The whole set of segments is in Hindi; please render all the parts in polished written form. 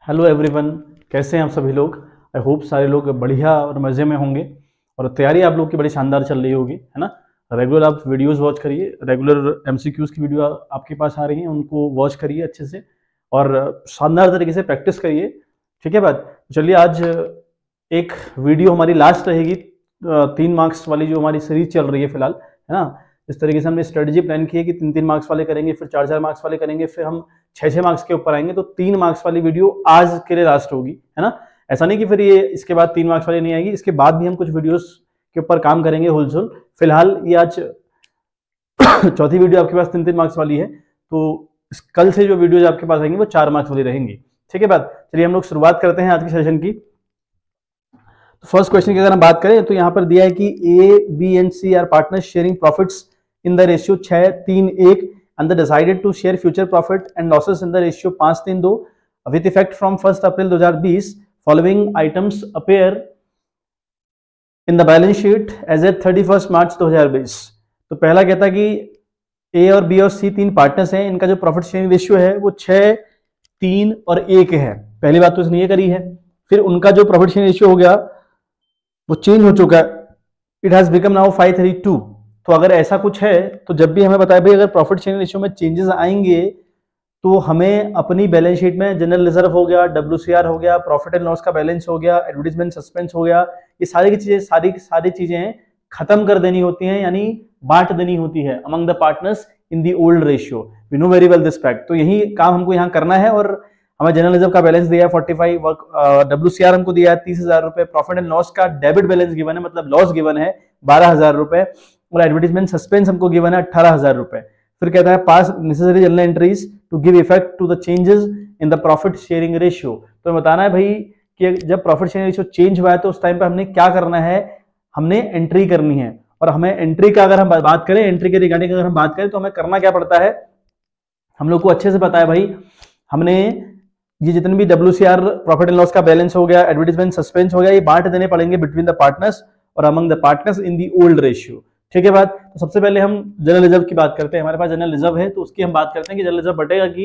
हेलो एवरीवन, कैसे हैं आप सभी लोग। आई होप सारे लोग बढ़िया और मज़े में होंगे और तैयारी आप लोग की बड़ी शानदार चल रही होगी, है ना। रेगुलर आप वीडियोस वॉच करिए, रेगुलर एमसीक्यूज की वीडियो आपके पास आ रही हैं उनको वॉच करिए अच्छे से और शानदार तरीके से प्रैक्टिस करिए। ठीक है बात। चलिए आज एक वीडियो हमारी लास्ट रहेगी 3 मार्क्स वाली जो हमारी सीरीज चल रही है फिलहाल, है ना। इस तरीके से हमने स्ट्रेटजी प्लान की है कि 3-3 मार्क्स वाले करेंगे, फिर 4-4 मार्क्स वाले करेंगे, फिर हम 6-6 मार्क्स के ऊपर आएंगे। तो 3 मार्क्स वाली वीडियो आज के लिए लास्ट होगी, है ना। ऐसा नहीं कि फिर ये इसके बाद 3 मार्क्स वाली नहीं आएगी, इसके बाद भी हम कुछ वीडियोस के ऊपर काम करेंगे होलसेल। फिलहाल ये आज चौथी वीडियो आपके पास 3-3 मार्क्स वाली है, तो कल से जो वीडियोज आपके पास आएंगी वो 4 मार्क्स वाली रहेंगी। ठीक है बात। चलिए हम लोग शुरुआत करते हैं आज के सेशन की। फर्स्ट क्वेश्चन की अगर हम बात करें तो यहाँ पर दिया है कि A B and C are partners sharing profits in the ratio 6-3-1 and they decided to share future profit and losses in the ratio 5-3-2 with effect from 1st April 2020. Following items appear in the balance sheet as at 31st March 2020. तो पहला कहता कि ए और बी और सी 3 पार्टनर्स हैं, इनका जो प्रॉफिट शेयरिंग रेशियो है वो 6, 3 और 1 है। पहली बात तो इसने ये करी है। फिर उनका जो प्रॉफिट शेयरिंग रेशियो हो गया वो चेंज हो चुका है, इट हैज बिकम नाउ 5-3-2। तो अगर ऐसा कुछ है तो जब भी हमें बताया भाई अगर प्रॉफिट शेयरिंग रेशियो में चेंजेस आएंगे तो हमें अपनी बैलेंस शीट में जनरल रिजर्व हो गया, WCR हो गया, प्रॉफिट एंड लॉस का बैलेंस हो गया, एडवर्टाइजमेंट सस्पेंस हो गया, ये सारी की चीजें सारी चीजें खत्म कर देनी होती हैं, यानी बांट देनी होती है among the partners in the old ratio. We know very well this fact. तो यही काम हमको यहाँ करना है और हमें जनरल रिजर्व का बैलेंस दिया है 45, WCR हमको दिया है 30,000 रुपए, प्रॉफिट एंड लॉस का डेबिट बैलेंस गिवन है, मतलब लॉस गिवन है 12,000 रुपए, और एडवर्टाइजमेंट सस्पेंस हमको गिवन है 18,000 रुपए। फिर कहता है pass necessary journal entries to give effect to the changes in the profit sharing ratio. तो बताना है भाई कि जब प्रॉफिट शेयरिंग रेशियो चेंज हुआ है तो उस टाइम पे हमने क्या करना है, हमने एंट्री करनी है। और हमें एंट्री का अगर हम बात करें, एंट्री के रिगार्डिंग अगर हम बात करें तो हमें करना क्या पड़ता है, हम लोग को अच्छे से पता है भाई। हमने ये जितने भी WCR प्रॉफिट एंड लॉस का बैलेंस हो गया, एडवर्टाइजमेंट सस्पेंस हो गया, ये बांट देने पड़ेंगे बिटवीन द पार्टनर्स और among the partners in the old ratio. ठीक है बात। तो सबसे पहले हम जनरल रिजर्व की बात करते हैं। हमारे पास जनरल रिजर्व है तो उसकी हम बात करते हैं कि जनरल रिजर्व बटेगा कि,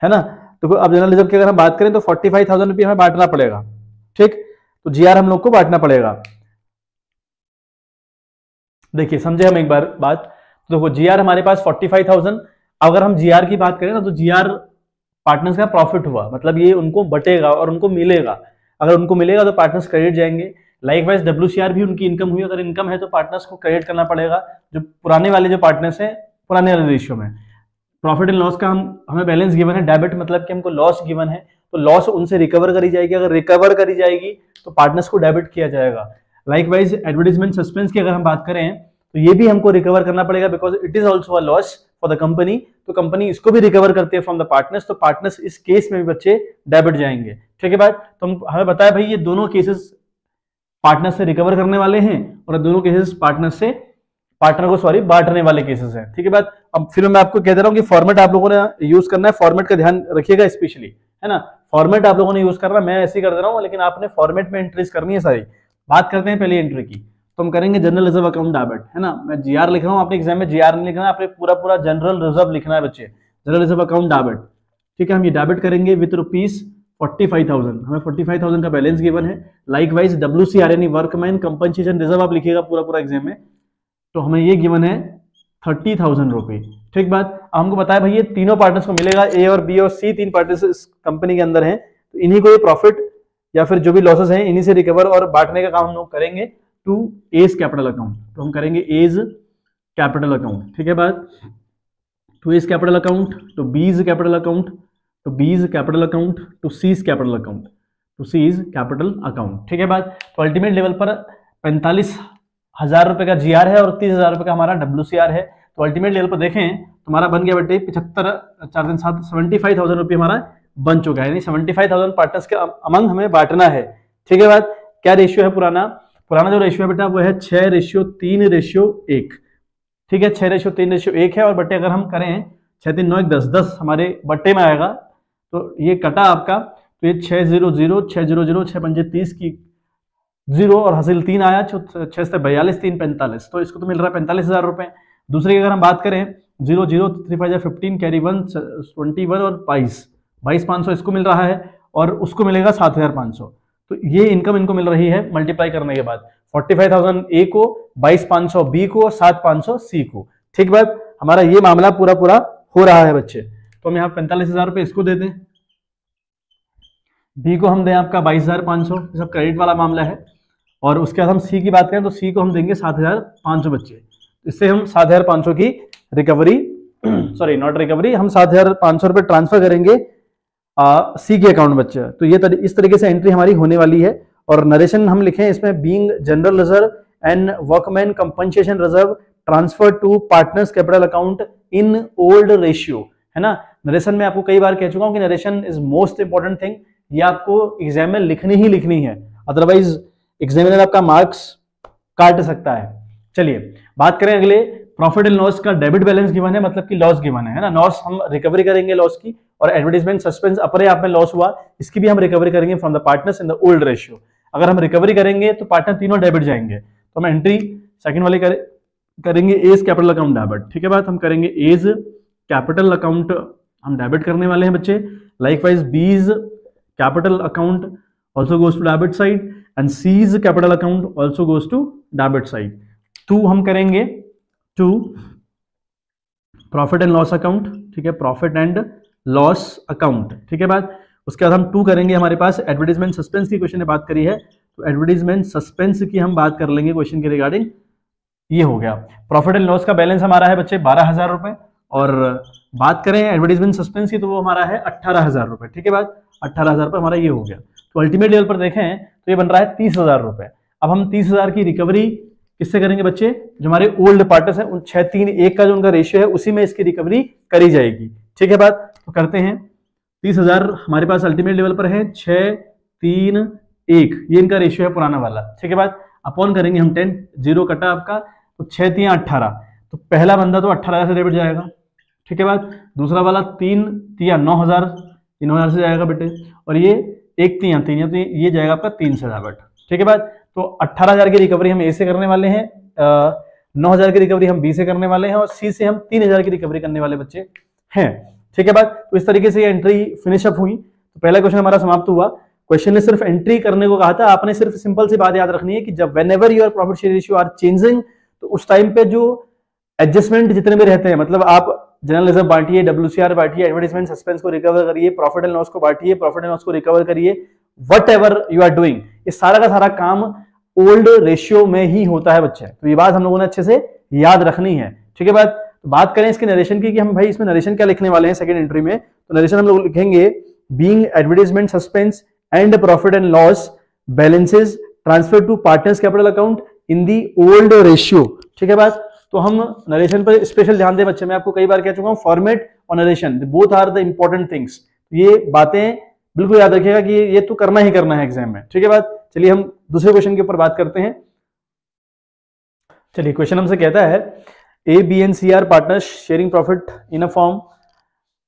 है ना। तो अब जनरल रिजर्व की अगर हम बात करें तो 45,000 रुपये हमें बांटना पड़ेगा। ठीक, तो GR हम लोग को बांटना पड़ेगा। देखिए समझे हम एक बार बात। तो देखो GR हमारे पास 45,000। अगर हम GR की बात करें ना तो GR पार्टनर्स का प्रॉफिट हुआ, मतलब ये उनको बटेगा और उनको मिलेगा। अगर उनको मिलेगा तो पार्टनर्स क्रेडिट जाएंगे। लाइकवाइज WCR भी उनकी इनकम हुई, अगर इनकम है तो पार्टनर्स को क्रेडिट करना पड़ेगा, जो पुराने वाले जो पार्टनर्स हैं पुराने वाले रेशियो में। प्रॉफिट एंड लॉस का हमें बैलेंस गिवन है डेबिट, मतलब कि हमको लॉस गिवन है तो लॉस उनसे रिकवर करी जाएगी। अगर रिकवर करी जाएगी तो पार्टनर्स को डेबिट किया जाएगा। लाइकवाइज एडवर्टाइजमेंट सस्पेंस की अगर हम बात करें तो ये भी हमको रिकवर करना पड़ेगा, because it is also a loss for the company. तो कंपनी इसको भी रिकवर करती है फ्रॉम द पार्टनर्स, तो पार्टनर्स इस केस में भी बच्चे डेबिट जाएंगे। ठीक है बात। तो हमें बताया भाई ये दोनों केसेस पार्टनर से रिकवर करने वाले हैं और दोनों केसेस पार्टनर को बांटने वाले केसेस हैं। ठीक है बात। अब फिर मैं आपको कह दे रहा हूं कि फॉर्मेट आप लोगों ने यूज करना है, फॉर्मेट का ध्यान रखिएगा स्पेशली, है ना। फॉर्मेट आप लोगों ने यूज करना, मैं ऐसे ही कर दे रहा हूं, लेकिन आपने फॉर्मेट में एंट्रीज करनी है सारी। बात करते हैं पहली एंट्री की, तो हम करेंगे जनरल रिजर्व अकाउंट डेबिट, है ना। मैं GR लिख रहा हूं, आपने एग्जाम में GR नहीं लिखना है, आपने पूरा जनरल रिजर्व लिखना है बच्चे, जनरल रिजर्व अकाउंट डेबिट। ठीक है, हम ये डेबिट करेंगे विथ ₹45,000। हमें 45,000 का बैलेंस गिवन है। लाइकवाइज WCR यानी वर्कमैन कंपनसेशन रिजर्व आप लिखिएगा पूरा एग्जाम में, तो हमें ये गिवन है 30,000 रुपए। ठीक बात। हमको बताया भाई ये तीनों पार्टनर्स को मिलेगा, ए और बी और सी 3 पार्टनर्स इस कंपनी के अंदर हैं, तो इन्हीं को ये प्रॉफिट या फिर जो भी लॉसेस हैं इन्हीं से रिकवर और बांटने का काम हम लोग करेंगे टू एज कैपिटल अकाउंट। तो हम करेंगे एज कैपिटल अकाउंट। ठीक है बात। To A's capital account, to B's capital account, to B's capital account, to C's capital account, to C's capital account. ठीक है बात। तो अल्टीमेट लेवल पर 45,000 रुपए का GR है और 30,000 रुपए का हमारा WCR है। तो अल्टीमेट लेवल पर देखें तो हमारा बन गया बेटे 75,000 रुपये हमारा बन चुका है, यानी 75,000 पार्टनर्स के अमंग हमें बांटना है। ठीक है बात। क्या रेशियो है पुराना जो रेशियो है बेटा वो है 6:3:1। ठीक है, 6:3:1 है। और बट्टे अगर हम करें 6 3 9 1 10 10 हमारे बट्टे में आएगा, तो ये कटा आपका, तो ये 600 600 6 5 30 की 0 और हासिल 3 आया, 6 से 42 3 45, तो इसको तो मिल रहा है 45,000 रुपए। दूसरे की अगर हम बात करें 0 0 3 5 15 कैरी 1 21 और 22 22,500 इसको मिल रहा है। और उसको मिलेगा 7,500। तो ये इनकम इनको मिल रही है मल्टीप्लाई करने के बाद, 45,000 ए को, 22,500 बी को, 7,500 सी को। ठीक बात, हमारा ये मामला पूरा पूरा हो रहा है बच्चे। तो हम यहाँ 45,000 रुपए इसको दे दें, बी को हम दें आपका 22,500, सब क्रेडिट वाला मामला है। और उसके बाद हम सी की बात करें तो सी को हम देंगे 7,500 बच्चे। इससे हम 7,500 की रिकवरी सॉरी नॉट रिकवरी, हम 7,500 रुपए ट्रांसफर करेंगे सी के अकाउंट बच्चे। तो ये इस तरीके से एंट्री हमारी होने वाली है। और नरेशन हम लिखे इसमें, being general reserve and workman compensation reserve transfer to partners capital account in old ratio, है ना। नरेशन में आपको कई बार कह चुका हूं कि narration is most important thing, ये आपको एग्जाम में लिखनी ही लिखनी है, अदरवाइज एग्जामिनर आपका मार्क्स काट सकता है। चलिए बात करें अगले, प्रॉफिट एंड लॉस का डेबिट बैलेंस गिवन है, मतलब कि लॉस गिवन है ना। लॉस हम रिकवरी करेंगे लॉस की, और एडवर्टाइजमेंट सस्पेंस अपने आप में लॉस हुआ, इसकी भी हम रिकवरी करेंगे from the partners in the old ratio. अगर हम रिकवरी करेंगे तो पार्टनर तीनों डेबिट जाएंगे, तो हम एंट्री सेकंड वाली करेंगे एज कैपिटल अकाउंट डेबिट। ठीक है बात, हम करेंगे एज कैपिटल अकाउंट हम डेबिट करने वाले हैं बच्चे। Likewise B's capital account also goes to debit side and C's capital account also goes to debit side. To हम करेंगे to profit and loss account, ठीक है, प्रॉफिट एंड लॉस अकाउंट। ठीक है बात, उसके बाद हम टू करेंगे, हमारे पास एडवर्टाइजमेंट सस्पेंस की क्वेश्चन ने बात करी है, तो एडवर्टाइजमेंट सस्पेंस की हम बात कर लेंगे क्वेश्चन के रिगार्डिंग। ये हो गया, प्रॉफिट एंड लॉस का बैलेंस हमारा है बच्चे 12,000 रुपए, और बात करें एडवर्टाइजमेंट सस्पेंस की तो वो हमारा है 18,000 रुपए। ठीक है बात, 18,000 रुपए हमारा ये हो गया। तो अल्टीमेट लेवल पर देखें तो ये बन रहा है 30,000 रुपए। अब हम 30,000 की रिकवरी किससे करेंगे बच्चे, जो हमारे ओल्ड पार्टनर्स हैं उन 6-3-1 का जो उनका रेशियो है उसी में इसकी रिकवरी करी जाएगी। ठीक है बात, तो करते हैं। 30,000 हमारे पास अल्टीमेट लेवल पर है, 6-3-1 ये इनका रेशियो है पुराना वाला। ठीक है बात, अपॉन करेंगे हम 10, 0 कटा आपका, तो 6-3-18, तो पहला बंदा तो 18,000 से डेबिट जाएगा। ठीक है बात, दूसरा वाला 3-3 9,000, 9,000 से जाएगा बेटे, और ये 1-3 तो ये जाएगा आपका 3 से डेबिट। ठीक है बात, तो 18,000 की रिकवरी हम ए से करने वाले हैं, 9,000 की रिकवरी हम बी से करने वाले हैं, और सी से हम 3,000 की रिकवरी करने वाले बच्चे हैं। ठीक है बात, तो इस तरीके से ये एंट्री फिनिश अप हुई। तो पहला क्वेश्चन हमारा समाप्त हुआ। क्वेश्चन ने सिर्फ एंट्री करने को कहा था, आपने सिर्फ सिंपल सी बात याद रखनी है कि जब whenever your profit share ratio are changing, तो उस टाइम पे जो एडजस्टमेंट जितने भी रहते हैं, मतलब आप जनरल रिजर्व बांटिए, WCR बांटिए, एडवर्टाइजमेंट सस्पेंस को रिकवर करिए, प्रॉफिट एंड लॉस को बांटिए, प्रॉफिट एंड लॉस को रिकवर करिए, whatever you are doing, ये सारा का सारा काम ओल्ड रेशियो में ही होता है बच्चे। तो ये बात हम लोगों ने अच्छे से याद रखनी है। ठीक है बात करें इसके नरेशन की कि हम भाई इसमें नरेशन क्या लिखने वाले हैं सेकंड एंट्री में, तो नरेशन हम लोग लिखेंगे being advertisement suspense and profit and loss balances transfer to partners capital account in the old ratio. ठीक है बात, तो हम नरेशन पर स्पेशल ध्यान दें बच्चे, मैं आपको कई बार कह चुका हूं फॉर्मेट और narration both are the important things. ये बातें बिल्कुल याद रखिएगा कि ये तो करना ही करना है एग्जाम में। ठीक है बात, चलिए हम दूसरे क्वेश्चन के ऊपर बात करते हैं। चलिए क्वेश्चन हमसे कहता है A B and C are partners sharing profit in a firm,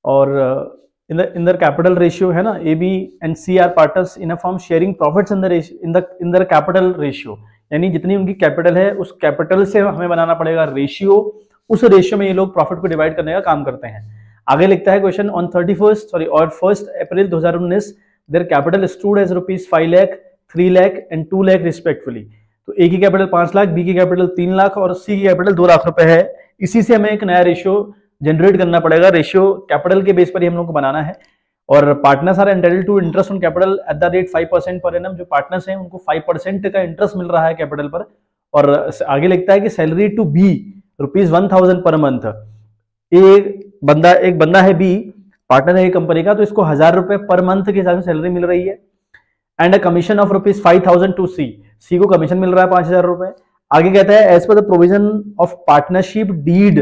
और इन द कैपिटल रेशियो है ना, A B and C are partners in a firm sharing profits in the capital ratio, यानी जितनी उनकी कैपिटल है उस कैपिटल से हमें बनाना पड़ेगा रेशियो, उस रेशियो में ये लोग प्रॉफिट को डिवाइड करने का काम करते हैं। आगे लिखता है question, on 1 April 2019 their capital stood as ₹5 lakh, 3 lakh and 2 lakh respectfully. तो ए की कैपिटल 5 लाख, बी की कैपिटल 3 लाख और सी की कैपिटल 2 लाख रुपए है। इसी से हमें एक नया रेशियो जनरेट करना पड़ेगा, रेशियो कैपिटल के बेस पर ही हम लोग को बनाना है। और partners are entitled to interest on capital at the rate 5% per annum, जो पार्टनर्स हैं उनको 5% का इंटरेस्ट मिल रहा है कैपिटल पर। और आगे लिखता है कि salary to be ₹1,000 per month. एक बंदा है बी, पार्टनर है कंपनी का, तो इसको 1,000 रुपए पर मंथ के हिसाब से सैलरी मिल रही है। And a commission of ₹5,000 to C, C को कमीशन मिल रहा है 5,000 रुपए। आगे कहता है as per the provision of partnership deed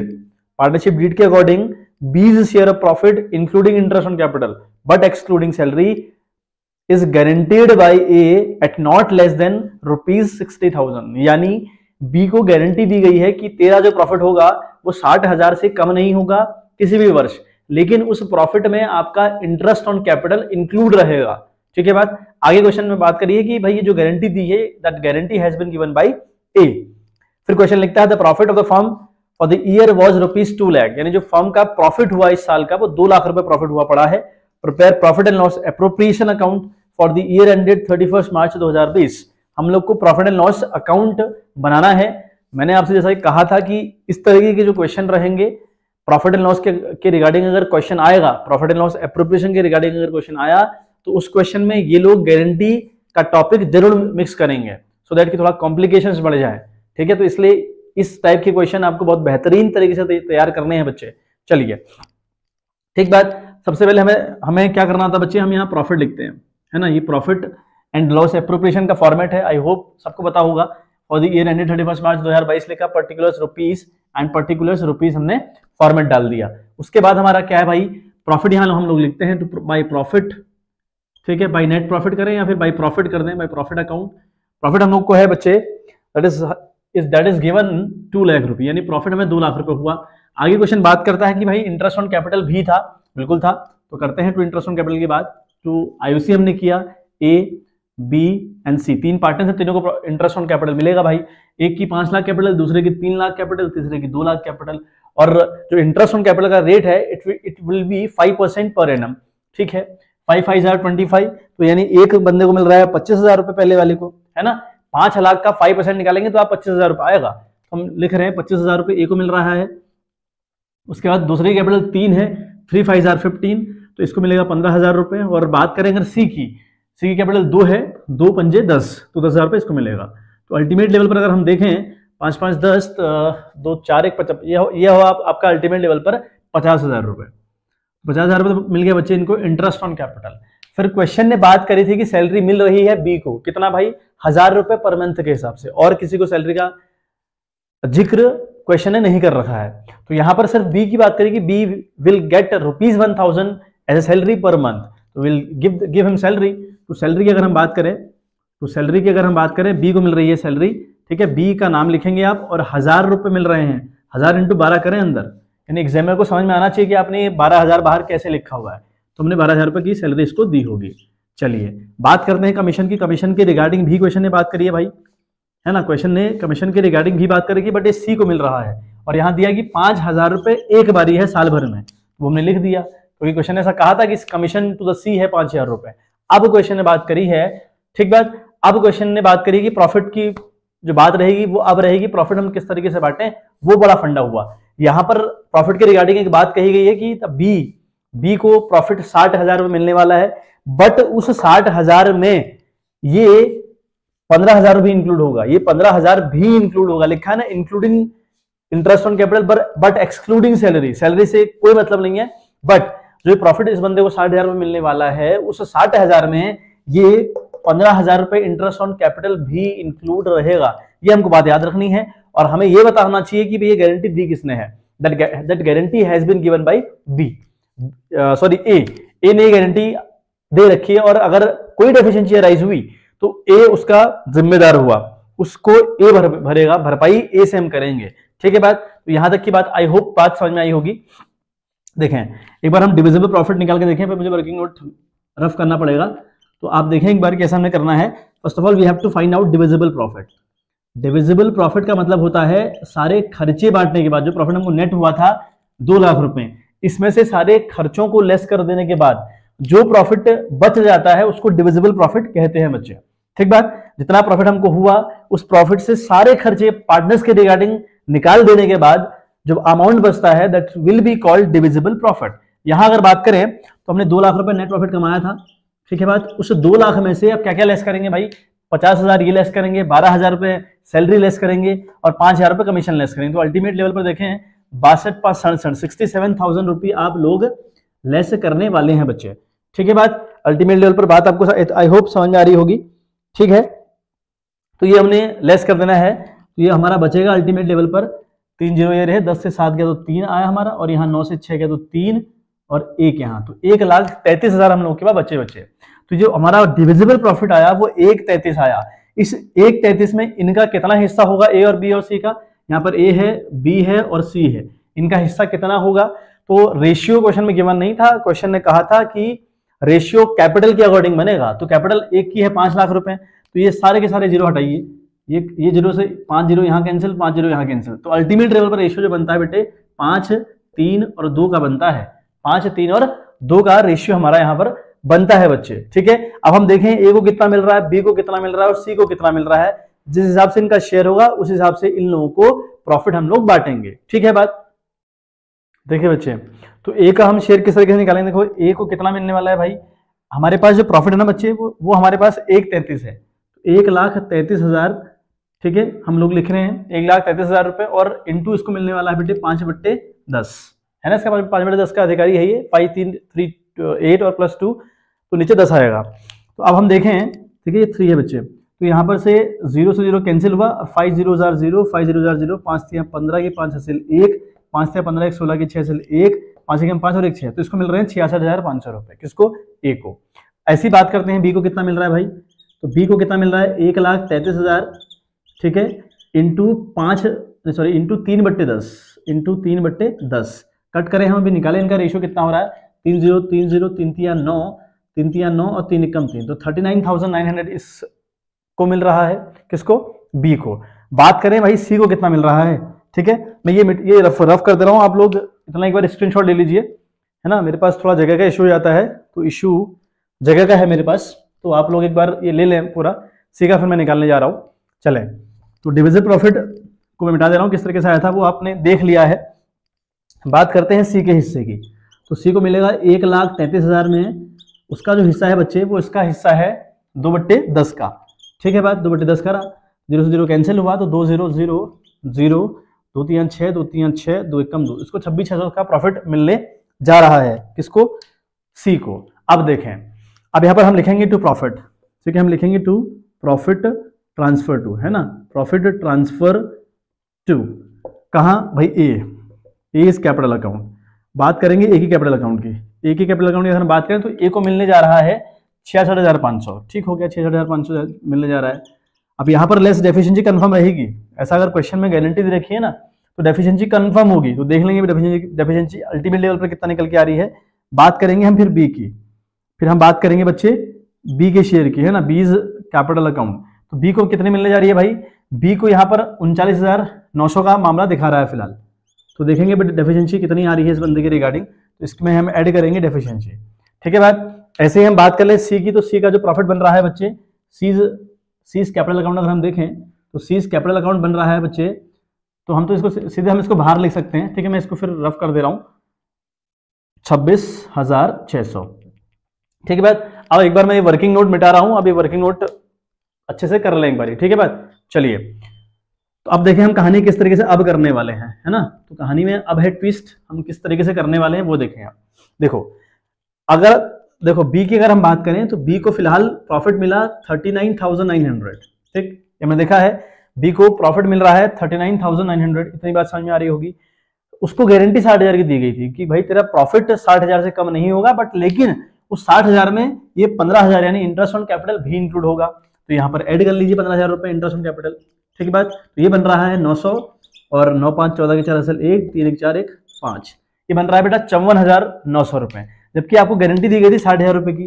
के according B's share of profit including interest on capital but excluding salary is guaranteed by A at not less than ₹60,000, यानी बी को गारंटी दी गई है कि तेरा जो प्रॉफिट होगा वो 60,000 से कम नहीं होगा किसी भी वर्ष, लेकिन उस प्रॉफिट में आपका इंटरेस्ट ऑन कैपिटल इंक्लूड रहेगा। ठीक है बात, आगे क्वेश्चन में बात करिए कि भाई ये जो गारंटी दी है, that guarantee has been given by A. फिर क्वेश्चन लिखता है the profit of the firm for the year was ₹2 lakh, यानी जो फर्म का प्रॉफिट हुआ इस साल का वो 2 लाख रुपए प्रॉफिट हुआ पड़ा है। Prepare profit and loss appropriation account for the year ended 31 मार्च 2020। हम लोग को प्रॉफिट एंड लॉस अकाउंट बनाना है। मैंने आपसे जैसा कि कहा था कि इस तरीके के जो क्वेश्चन रहेंगे प्रॉफिट एंड लॉस के रिगार्डिंग अगर क्वेश्चन आएगा, प्रॉफिट एंड लॉस एप्रोप्रिएशन के रिगार्डिंग अगर क्वेश्चन आया तो उस क्वेश्चन में ये लोग गारंटी का टॉपिक जरूर मिक्स करेंगे सो दैट कि थोड़ा कॉम्प्लिकेशंस बढ़ जाए। ठीक है, तो इसलिए इस टाइप के क्वेश्चन आपको बहुत बेहतरीन तरीके से तैयार करने हैं बच्चे। चलिए, ठीक बात। सबसे पहले हमें क्या करना था बच्चे, हम यहाँ प्रॉफिट लिखते हैं, है ना। ये प्रॉफिट एंड लॉस एप्रोप्रिएशन का फॉर्मेट है, आई होप सबको पता होगा। फॉर द ईयर एंडेड 31 मार्च 2022 लिखा, particulars rupees and particulars rupees हमने फॉर्मेट डाल दिया। उसके बाद हमारा क्या है भाई, प्रॉफिट यहाँ हम लोग लिखते हैं तो बाई प्रॉफिट, ठीक है, बाई नेट प्रॉफिट करें या फिर बाई प्रॉफिट कर दें, बाई प्रॉफिट अकाउंट। प्रॉफिट हम लोग को है बच्चे दैट इज गिवन 2 लाख रुपए, यानी प्रॉफिट हमें 2 लाख रुपए हुआ। आगे क्वेश्चन बात करता है कि भाई इंटरेस्ट ऑन कैपिटल भी था, बिल्कुल था, तो करते हैं टू इंटरेस्ट ऑन कैपिटल के बाद टू आईओसी हमने किया, A B and C, 3 partners हैं, तीनों को इंटरेस्ट ऑन कैपिटल मिलेगा भाई। एक की 5 लाख कैपिटल, दूसरे की 3 लाख कैपिटल, तीसरे की 2 लाख कैपिटल। और जो इंटरेस्ट ऑन कैपिटल का रेट है it will be 5% per annum, ठीक है। 5 5 25, तो यानी एक बंदे को मिल रहा है 25,000 रुपए पहले वाले को, है ना। 5 लाख का 5% निकालेंगे तो आप 25,000 रुपए आएगा, तो हम लिख रहे हैं 25,000 रुपए ए को मिल रहा है। उसके बाद दूसरी कैपिटल 3 है, 3 5 15, तो इसको मिलेगा 15,000 रुपए। और बात करें अगर सी की कैपिटल 2 है, 2 पंजे 10, तो 10,000 रुपए इसको मिलेगा। तो अल्टीमेट लेवल पर अगर हम देखें 5 5 10, 2 4 1 50, यह हुआ आपका अल्टीमेट लेवल पर 50,000 रुपए। 50,000 रुपए मिल गया बच्चे इनको इंटरेस्ट ऑन कैपिटल। फिर क्वेश्चन ने बात करी थी कि सैलरी मिल रही है बी को, कितना भाई, 1,000 रुपए पर मंथ के हिसाब से, और किसी को सैलरी का जिक्र क्वेश्चन ने नहीं कर रखा है। तो यहां पर सिर्फ बी की बात करें कि B will get ₹1,000 as a salary per month, तो विल गिव हिम सैलरी। तो सैलरी की अगर हम बात करें, बी को मिल रही है सैलरी, ठीक है। बी का नाम लिखेंगे आप, और 1,000 रुपए मिल रहे हैं, 1,000 × 12 करें अंदर, यानी एग्जामिनर को समझ में आना चाहिए कि आपने 12,000 बाहर कैसे लिखा हुआ है, तो हमने 12,000 रुपए की सैलरी इसको दी होगी। चलिए बात करते हैं कमीशन की। कमीशन के रिगार्डिंग भी क्वेश्चन ने बात करी है भाई, है ना। क्वेश्चन ने कमीशन के रिगार्डिंग भी बात करेगी, बट ये सी को मिल रहा है, और यहाँ दिया कि 5,000 रुपए एक बारी है साल भर में, वो हमने लिख दिया क्योंकि क्वेश्चन ने ऐसा कहा था कि कमीशन टू द सी है 5,000 रुपए। अब क्वेश्चन ने बात करी है, ठीक बात, अब क्वेश्चन ने बात करी कि प्रॉफिट की जो बात रहेगी वो अब रहेगी प्रॉफिट हम किस तरीके से बांटें, वो बड़ा फंडा हुआ। यहाँ पर प्रॉफिट के रिगार्डिंग एक बात कही गई है कि बी को प्रॉफिट 60,000 रुपए मिलने वाला है, बट उस 60,000 में ये 15,000 भी इंक्लूड होगा, ये 15,000 भी इंक्लूड होगा, लिखा है ना including interest on capital but excluding salary, salary से कोई मतलब नहीं है। बट जो प्रॉफिट इस बंदे को 60,000 रुपए मिलने वाला है, उस 60,000 में ये 15,000 रुपए इंटरेस्ट ऑन कैपिटल भी इंक्लूड रहेगा, ये हमको बात याद रखनी है। और हमें ये बताना चाहिए कि ये गारंटी दी किसने है, that guarantee has been given by B, sorry A ने गारंटी दे रखी है, और अगर कोई डेफिशिएंसी अराइज हुई तो ए उसका जिम्मेदार हुआ, उसको ए भरेगा, भरपाई ए से हम करेंगे, ठीक है बात। तो यहां तक की बात आई होप बात समझ में आई होगी। देखें एक बार हम डिविजिबल प्रॉफिट निकाल के देखें, पर मुझे वर्किंग नोट रफ करना पड़ेगा, तो आप देखें एक बार कैसा हमें करना है। First of all we have to find out divisible profit. Divisible profit का मतलब होता है सारे खर्चे बांटने के बाद जो प्रॉफिट हमको नेट हुआ था 2 लाख रुपए, इसमें से सारे खर्चों को लेस कर देने के बाद जो प्रॉफिट बच जाता है उसको डिविजिबल प्रॉफिट कहते हैं बच्चे, ठीक बात। जितना प्रॉफिट हमको हुआ उस प्रॉफिट से सारे खर्चे पार्टनर्स के रिगार्डिंग निकाल देने के बाद जो अमाउंट बचता है that will be called divisible profit. यहां अगर बात करें तो हमने 2 लाख रुपए नेट प्रॉफिट कमाया था, ठीक है बात। उस 2 लाख में से अब क्या क्या लेस करेंगे भाई, 50,000 ये लेस करेंगे, 12,000 रुपए सैलरी लेस करेंगे, और 5,000 रुपए कमीशन लेस करेंगे। तो अल्टीमेट लेवल पर देखें 62 5 67 67,000 रुपये आप लोग लेस करने वाले हैं बच्चे, ठीक है बात। अल्टीमेट लेवल पर बात आपको आई होप समझ में आ रही होगी, ठीक है। तो ये हमने लेस कर देना है, तो ये हमारा बचेगा अल्टीमेट लेवल पर 3 0 ये रहे, 10 से 7 गया तो 3 आया हमारा, और यहाँ 9 से 6 गया तो 3 और 1 यहाँ, तो 1,33,000 हम लोगों के पास बचे। तो जो हमारा डिविजिबल प्रॉफिट आया वो 1,33 आया। इस 1,33 में इनका कितना हिस्सा होगा, ए और बी और सी का, यहाँ पर ए है, बी है और सी है, इनका हिस्सा कितना होगा। तो रेशियो क्वेश्चन में गिवन नहीं था, क्वेश्चन ने कहा था कि रेशियो कैपिटल के अकॉर्डिंग बनेगा। तो कैपिटल एक की है 5 लाख रुपए, तो ये सारे के सारे जीरो हटाइए, ये जीरो से 5 जीरो यहाँ कैंसिल, 5 जीरो यहाँ कैंसिल, तो अल्टीमेट लेवल पर रेशियो जो बनता है बेटे 5 3 और 2 का बनता है, 5 3 और 2 का रेशियो हमारा यहाँ पर बनता है बच्चे। ठीक है, अब हम देखें ए को कितना मिल रहा है, बी को कितना मिल रहा है और सी को कितना मिल रहा है। जिस हिसाब से इनका शेयर होगा उस हिसाब से इन लोगों को प्रॉफिट हम लोग बांटेंगे। ठीक है बात, देखिए बच्चे, तो ए का हम शेयर किस तरीके से निकालेंगे। देखो ए को कितना मिलने वाला है भाई, हमारे पास जो प्रॉफिट है ना बच्चे वो हमारे पास 1,33 है, 1,33,000। ठीक है, हम लोग लिख रहे हैं 1,33,000 रुपए और इंटू इसको मिलने वाला है बेटे 5/10 है ना, इसका 5/10 का अधिकारी है ये, 5 3 3 8 और +2 तो नीचे 10 आएगा। तो अब हम देखें, ठीक है ये 3 है बच्चे, तो यहाँ पर से 0 से 0 कैंसिल हुआ, 5 0 0 5 0 0 5 3 15 की 5 हासिल 1, 5 3 15 16 की 6 हासिल 1, 5 1 5 और 1 6, तो इसको मिल रहे हैं 66,500 रुपए। किसको, ए को। ऐसी बात करते हैं बी को कितना मिल रहा है भाई, तो बी को कितना मिल रहा है 1,33,000। ठीक है, इंटू 3/10 इंटू 3/10 कट करें हम, अभी निकालें इनका रेशियो कितना हो रहा है, 3 0 3 0 3 3 9 3 3 9 और 3 1 3, तो 39,900 इसको मिल रहा है। किसको, बी को। बात करें भाई सी को कितना मिल रहा है। ठीक है, मैं ये रफ कर दे रहा हूँ, आप लोग इतना एक बार स्क्रीनशॉट ले लीजिए, है ना। मेरे पास थोड़ा जगह का इशू हो जाता है, तो इशू जगह का है मेरे पास, तो आप लोग एक बार ये ले लें पूरा। सी का फिर मैं निकालने जा रहा हूँ। चलें, तो डिविजिबल प्रॉफिट को मैं मिटा दे रहा हूँ, किस तरीके से आया था वो आपने देख लिया है। बात करते हैं सी के हिस्से की, तो सी को मिलेगा 1,33,000 में उसका जो हिस्सा है बच्चे, वो इसका हिस्सा है 2/10 का। ठीक है बात, 2/10 का 0 से 0 कैंसिल हुआ, तो 2 0 0 0 2 3 6 2 3 6 2 1 2, इसको 26,600 का प्रॉफिट मिलने जा रहा है। किसको, सी को। अब देखें, अब यहाँ पर हम लिखेंगे टू प्रॉफिट। ठीक है, हम लिखेंगे टू प्रॉफिट ट्रांसफर टू, है ना, प्रॉफिट ट्रांसफर टू कहाँ भाई, ए इज कैपिटल अकाउंट। बात करेंगे ए की कैपिटल अकाउंट की, ए की कैपिटल अकाउंट की अगर हम बात करें तो ए को मिलने जा रहा है 66,500। ठीक हो गया, 66,500 मिलने जा रहा है। अब यहाँ पर लेस डेफिशिएंसी कंफर्म रहेगी, ऐसा अगर क्वेश्चन में गारंटी दे रखी है ना, तो डेफिशिएंसी कंफर्म होगी, तो देख लेंगे डेफिशिएंसी अल्टीमेट लेवल पर कितना निकल के आ रही है। बात करेंगे हम फिर बी की, फिर हम बात करेंगे बच्चे बी के शेयर की, है ना, बीज कैपिटल अकाउंट। तो बी को कितने मिलने जा रही है भाई, बी को यहाँ पर 39,900 का मामला दिखा रहा है फिलहाल। तो देखेंगे डेफिशिएंसी कितनी आ रही है इस बंदे के रिगार्डिंग, तो इसमें हम ऐड करेंगे डेफिशिएंसी। ठीक है बात, ऐसे ही हम बात कर ले सी की, तो सी का जो प्रॉफिट बन रहा है बच्चे, सीज कैपिटल अकाउंट अगर हम देखें तो सीज कैपिटल अकाउंट बन रहा है बच्चे, तो हम तो इसको सीधे हम इसको बाहर लिख सकते हैं। ठीक है, मैं इसको फिर रफ कर दे रहा हूँ, 26,600। ठीक है बात, अब एक बार मैं ये वर्किंग नोट मिटा रहा हूँ, अब ये वर्किंग नोट अच्छे से कर लें एक बार। ठीक है बात, चलिए तो अब देखें हम कहानी किस तरीके से अब करने वाले हैं, है ना। तो कहानी में अब है ट्विस्ट, हम किस तरीके से करने वाले हैं वो देखें आप। देखो, अगर देखो बी की अगर हम बात करें तो बी को फिलहाल प्रॉफिट मिला 39,900। ठीक, ये मैंने देखा है बी को प्रॉफिट मिल रहा है 39,900, इतनी बात समझ में आ रही होगी। उसको गारंटी 60,000 की दी गई थी कि भाई तेरा प्रॉफिट 60,000 से कम नहीं होगा, बट लेकिन उस 60,000 में ये 15,000 यानी इंटरेस्ट ऑन कैपिटल भी इंक्लूड होगा। तो यहाँ पर ऐड कर लीजिए 15,000 रुपए इंटरेस्ट ऑन कैपिटल। ठीक है बात, तो ये बन रहा है 900 और 9 5 14 के 4 असल 1 3 1 4 1 5, ये बन रहा है बेटा 54,900 रुपए, जबकि आपको गारंटी दी गई थी 60,000 रुपए की।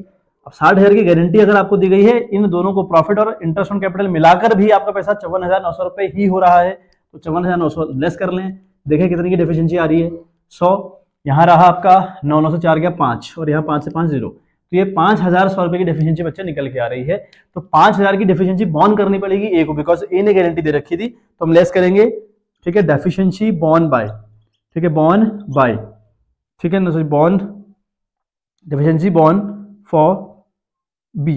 अब 60,000 की गारंटी अगर आपको दी गई है, इन दोनों को प्रॉफिट और इंटरेस्ट ऑन कैपिटल मिलाकर भी आपका पैसा 54,900 रुपए ही हो रहा है। तो 54,900 लेस कर लें, देखें कितनी की डेफिशिएंसी आ रही है, 100, यहाँ रहा आपका 9 9 से 4 गया 5 और यहाँ 5 से 5 0, तो ये 5,100 रुपए की डेफिशिएंसी बच्चे निकल के आ रही है। तो 5,000 की डेफिशिएंसी बॉर्न करनी पड़ेगी ए को, बिकॉज ए ने गारंटी दे रखी थी, तो हम लेस करेंगे। ठीक है, डेफिशिएंसी बॉर्न बाय, ठीक है बॉर्न बाय, ठीक है ना, borne deficiency borne for B.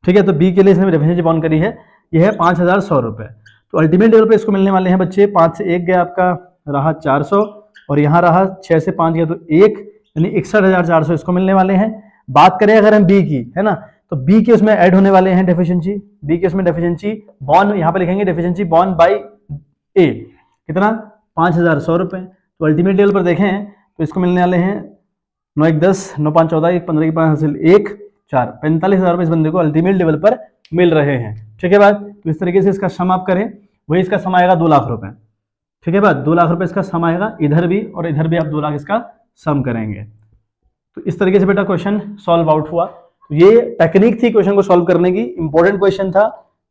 ठीक है, तो बी के लिए इसने डेफिशिएंसी बॉर्न करी है, यह है 5,100 रुपए। तो अल्टीमेट लेवल पे इसको मिलने वाले हैं बच्चे 5 से 1 गया आपका रहा 400 और यहाँ रहा 6 से 5 गया तो 1, यानी 61,400 इसको मिलने वाले हैं। बात करें अगर हम बी की, है ना, तो बी के उसमें ऐड होने वाले हैं डेफिशिएंसी, बी के उसमें डेफिशिएंसी बॉर्न, यहाँ पे लिखेंगे डेफिशिएंसी बॉर्न बाय ए, कितना 5,100 रुपए। तो अल्टीमेट लेवल पर देखें तो इसको मिलने वाले हैं 9 1 10 9 5 14 1 15 की 5 हासिल 1 4, 45,000 रुपए इस बंदे को अल्टीमेट लेवल पर मिल रहे हैं। ठीक है बात, तो इस तरीके से इसका सम आप करें, वही इसका सम आएगा 2 लाख रुपए। ठीक है बात, 2 लाख रुपए इसका सम आएगा, इधर भी और इधर भी आप 2 लाख इसका सम करेंगे। तो इस तरीके से बेटा क्वेश्चन सॉल्व आउट हुआ। तो ये टेक्निक थी क्वेश्चन को सॉल्व करने की, इंपॉर्टेंट क्वेश्चन था।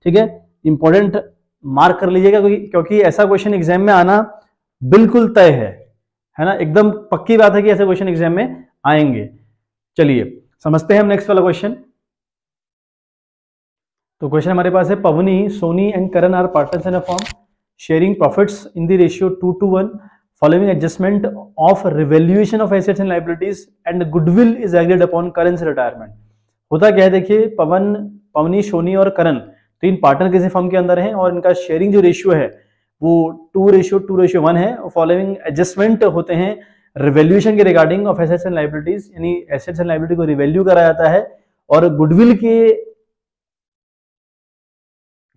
ठीक है, इंपॉर्टेंट मार्क कर लीजिएगा, क्योंकि ऐसा क्वेश्चन एग्जाम में आना बिल्कुल तय है ना, एकदम पक्की बात है कि ऐसे क्वेश्चन एग्जाम में आएंगे। चलिए समझते हैं हम नेक्स्ट वाला क्वेश्चन। तो क्वेश्चन हमारे पास है, Pavni, Soni and Karan are partners in a firm sharing profits in the ratio 2:1 following adjustment of revaluation of assets and liabilities and goodwill is agreed upon Karan's retirement. होता क्या है देखिए, पवनी, सोनी और करण तीन पार्टनर किसी फर्म के अंदर हैं और इनका शेयरिंग जो रेशियो है वो 2:1 है। फॉलोइंग एडजस्टमेंट होते हैं रिवैल्यूएशन के regarding of assets and liabilities, यानी एसेट्स एंड लायबिलिटी को रिवैल्यू करा जाता है और गुडविल के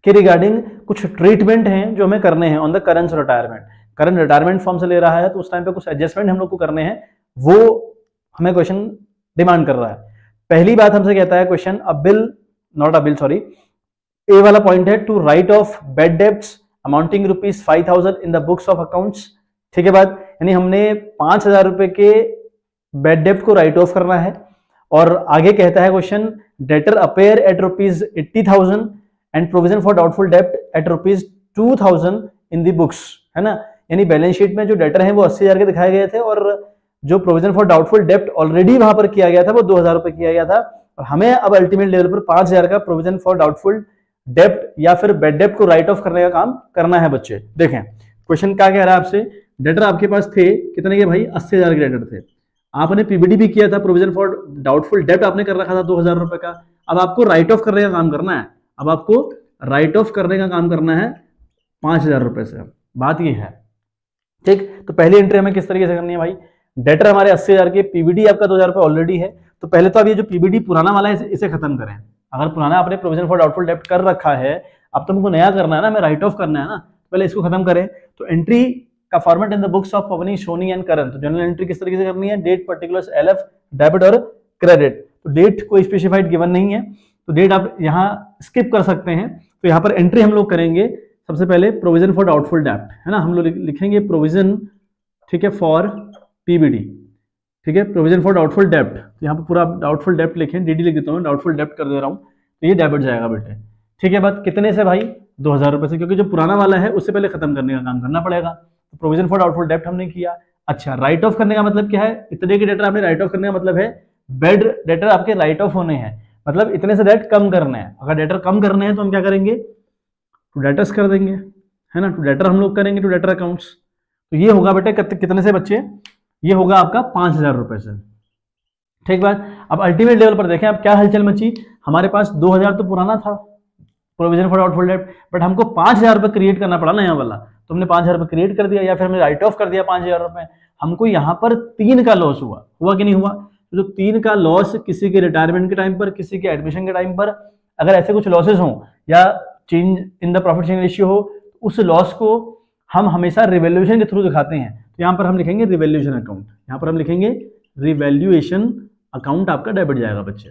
रिगार्डिंग कुछ ट्रीटमेंट हैं जो हमें करने हैं on the current retirement. Current retirement form से ले रहा है तो उस टाइम पे कुछ एडजस्टमेंट हम लोग को करने हैं, वो हमें क्वेश्चन डिमांड कर रहा है। पहली बात हमसे कहता है question, a bill, not a bill sorry, A वाला पॉइंट है, to write off bad debts amounting ₹5,000 in the books of accounts. ठीक है बात, यानी हमने 5,000 रुपए के बैड डेब्ट को राइट ऑफ करना है। और आगे कहता है question, debtor appear at ₹80,000 and provision for doubtful डेब्ट एट ₹2,000 इन दी बुक्स, है ना। यानी बैलेंस शीट में जो डेटर है वो 80,000 के दिखाए गए थे और जो प्रोविजन फॉर डाउटफुल डेब्ट ऑलरेडी वहां पर किया गया था वो 2,000 रुपए किया गया था, और हमें अब अल्टीमेट लेवल पर 5,000 का प्रोविजन फॉर डाउटफुल डेब्ट या फिर बैड डेब्ट को राइट ऑफ करने का काम करना है बच्चे। देखें क्वेश्चन क्या कह रहा है आपसे, डेटर आपके पास थे कितने के भाई, 80,000 के डेटर थे। आपने पीबीडी भी किया था, प्रोविजन फॉर डाउटफुल डेब्ट आपने कर रखा था 2,000 रुपए का। अब आपको राइट ऑफ करने का काम करना है, अब आपको राइट ऑफ करने का काम करना है 5,000 रुपए से। बात ये है, ठीक। तो पहली एंट्री हमें किस तरीके से करनी है भाई, डेटर हमारे 80,000 के, पीबीडी आपका 2,000 रुपए ऑलरेडी है, तो पहले तो अब ये जो पीबीडी पुराना वाला है इसे खत्म करें। अगर पुराना आपने प्रोविजन फॉर डाउटफुल डेब्ट कर रखा है, अब तो हमको नया करना है ना, हमें राइट ऑफ करना है ना, पहले इसको खत्म करें। तो एंट्री का format in the books of Pauni, Soni and करण, तो जनरल एंट्री किस तरीके से करनी है, डेट, पर्टिकुलर्स, एलएफ, डेबिट और क्रेडिट। तो डेट कोई स्पेसिफाइड गिवन नहीं है, तो डेट आप यहाँ स्किप कर सकते हैं। तो यहाँ पर एंट्री हम लोग करेंगे सबसे पहले प्रोविजन फॉर डाउटफुल डेब्ट, है ना, हम लोग लिखेंगे प्रोविजन, ठीक है, फॉर पीबीडी, ठीक है, प्रोविजन फॉर डाउटफुल डेब्ट। तो यहाँ पर पूरा डाउटफुल डेब्ट लिखें, डीडी लिख देता हूँ, डाउटफुल डेब्ट कर दे रहा हूँ, तो ये डेबिट जाएगा बेटे। ठीक है बात, कितने से भाई, 2,000 रुपए से, क्योंकि जो पुराना वाला है उससे पहले खत्म करने का काम करना पड़ेगा। तो प्रोविजन फॉर डाउटफुल डेब्ट हमने किया। अच्छा, राइट ऑफ करने का मतलब क्या है, इतने के डेटर आपने राइट ऑफ करने का मतलब है बेड डेटर आपके राइट ऑफ होने हैं, मतलब इतने से डेट कम करने हैं। अगर डेटर कम करने हैं तो हम क्या करेंगे, टू डेटर्स कर देंगे, है ना, टू डेटर हम लोग करेंगे, टू डेटर अकाउंट्स। तो ये होगा बेटे कितने से बच्चे, ये होगा आपका 5,000 रुपए से। ठीक बात, अब अल्टीमेट लेवल पर देखें अब क्या हलचल मची, हमारे पास 2,000 तो पुराना था प्रोविजन फॉर डाउटफुल डेब्ट, बट हमको 5,000 रुपए क्रिएट करना पड़ा नया वाला, तो हमने 5,000 रुपए क्रिएट कर दिया या फिर हमने राइट ऑफ कर दिया 5,000 रुपए। हमको यहाँ पर 3 का लॉस हुआ कि नहीं हुआ, तो जो 3 का लॉस किसी के रिटायरमेंट के टाइम पर, किसी के एडमिशन के टाइम पर, अगर ऐसे कुछ लॉसेस हों या change in the profit sharing ratio हो, उस लॉस को हम हमेशा रिवैल्यूएशन के थ्रू दिखाते हैं। तो यहाँ पर हम लिखेंगे रिवैल्यूएशन अकाउंट, यहाँ पर हम लिखेंगे रिवैल्यूएशन अकाउंट, आपका डेबिट जाएगा बच्चे,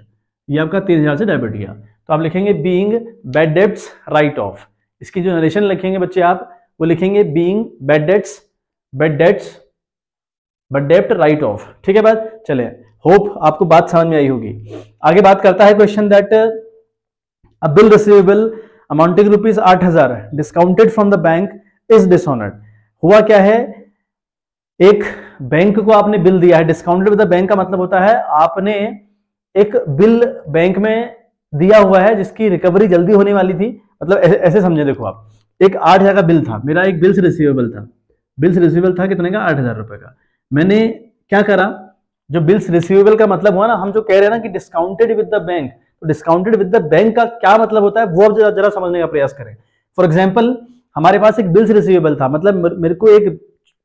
ये आपका 30,000 से डेबिट गया। तो आप लिखेंगे being bad debts right of, इसकी जो नरेशन लिखेंगे बच्चे आप, वो लिखेंगे बीइंग बैड डेब्ट राइट ऑफ। ठीक है बात, चले, होप आपको बात समझ में आई होगी। आगे बात करता है question that a bill receivable amounting ₹8,000 discounted from the bank is dishonoured. हुआ क्या है, एक बैंक को आपने बिल दिया है, डिस्काउंटेड विद द बैंक का मतलब होता है आपने एक बिल बैंक में दिया हुआ है जिसकी रिकवरी जल्दी होने वाली थी, मतलब ऐसे समझे, देखो आप, एक 8,000 का बिल था मेरा, एक बिल्स रिसीवेबल था कितने का, 8,000 रुपए का। मैंने क्या करा, जो बिल्स रिसीवेबल का मतलब हुआ ना, हम जो कह रहे हैं ना कि डिस्काउंटेड विद द बैंक, तो डिस्काउंटेड विद द बैंक का क्या मतलब होता है वो अब जरा समझने का प्रयास करें। फॉर एग्जाम्पल, हमारे पास एक बिल्स रिसीवेबल था, मतलब मेरे को एक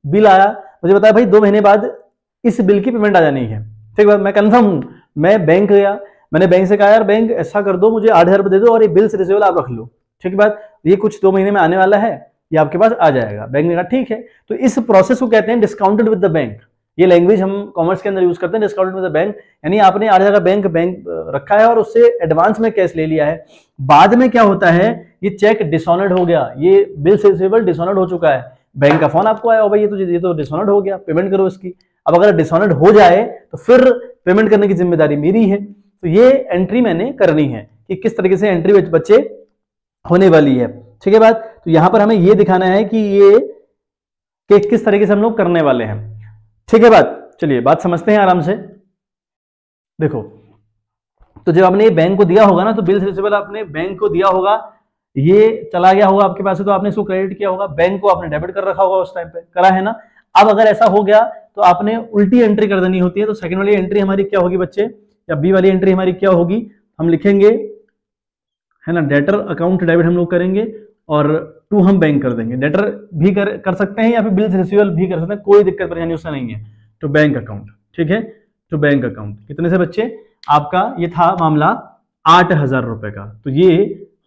बिल आया, मुझे बताया भाई 2 महीने बाद इस बिल की पेमेंट आ जानी है। ठीक है, मैं कंफर्म हूं, मैं बैंक गया, मैंने बैंक से कहा यार बैंक ऐसा कर दो, मुझे 8,000 रुपए दे दो और ये बिल्स रिसीवेबल आप रख लो। ठीक है बात, ये कुछ 2 महीने में आने वाला है, ये आपके पास आ जाएगा। बैंक ने कहा ठीक है, तो इस प्रोसेस को कहते हैं डिस्काउंटेड विद द बैंक। ये लैंग्वेज हम कॉमर्स के अंदर यूज करते हैं, डिस्काउंटेड विद द बैंक, यानी आपने 8,000 का बैंक रखा है और उससे एडवांस में कैश ले लिया है। बाद में क्या होता है, ये चेक डिसऑनर्ड हो गया, ये बिल्स रिसीवेबल डिसऑनर्ड हो चुका है, बैंक का फोन आपको आया, भाई ये तो डिसऑनर्ड हो गया, पेमेंट करो इसकी। अब अगर डिसऑनर्ड हो जाए तो फिर पेमेंट करने की जिम्मेदारी मेरी है। तो ये एंट्री मैंने करनी है कि किस तरीके से एंट्री बच्चे होने वाली है। ठीक है बात, तो यहां पर हमें ये दिखाना है कि ये किस तरीके से हम लोग करने वाले हैं। ठीक है बात, चलिए बात समझते हैं आराम से। देखो, तो जब आपने बैंक को दिया होगा ना, तो बिल्स रिसीवेबल आपने बैंक को दिया होगा, ये चला गया होगा आपके पास से, तो आपने इसको क्रेडिट किया होगा, बैंक को आपने डेबिट कर रखा होगा उस टाइम पे, करा है ना। अब अगर ऐसा हो गया तो आपने उल्टी एंट्री कर देनी होती है। तो सेकंड वाली एंट्री हमारी क्या होगी बच्चे, या बी वाली एंट्री हमारी क्या होगी, हम लिखेंगे है ना, डेटर अकाउंट डेबिट हम लोग करेंगे और टू हम बैंक कर देंगे। डेटर भी कर सकते हैं या फिर बिल्स रिसीवेबल भी कर सकते हैं, कोई दिक्कत परेशानी उससे नहीं है। तो बैंक अकाउंट, ठीक है, तो बैंक अकाउंट कितने से बच्चे, आपका ये था मामला 8,000 रुपए का। तो ये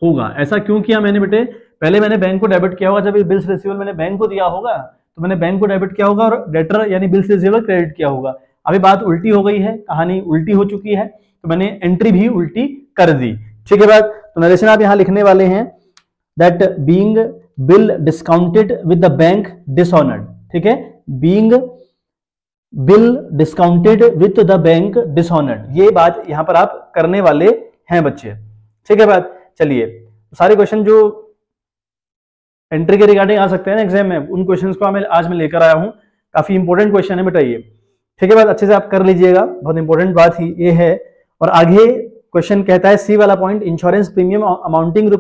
होगा, ऐसा क्यों किया मैंने बेटे, पहले मैंने बैंक को डेबिट किया होगा, जब ये बिल्स रिसीवेबल मैंने बैंक को दिया होगा तो मैंने बैंक को डेबिट किया होगा और डेटर यानी बिल्स रिसीवेबल क्रेडिट किया होगा। अभी बात उल्टी हो गई है, कहानी उल्टी हो चुकी है, तो मैंने एंट्री भी उल्टी कर दी, ठीक है बात। तो नरेशन आप यहां लिखने वाले हैं that being bill discounted with the bank dishonoured, ठीक है, being bill discounted with the bank dishonoured, ये बात यहां पर आप करने वाले हैं बच्चे, ठीक है बात। चलिए, सारे क्वेश्चन जो एंट्री के रिगार्डिंग आ सकते हैं ना एग्जाम में, उन क्वेश्चंस को आज मैं लेकर आया हूं, काफी इंपॉर्टेंट क्वेश्चन है बेटा ये, ठीक है बात, अच्छे से आप कर लीजिएगा, बहुत इंपॉर्टेंट बात ही ये है। और आगे क्वेश्चन कहता है सी वाला point, insurance premium amounting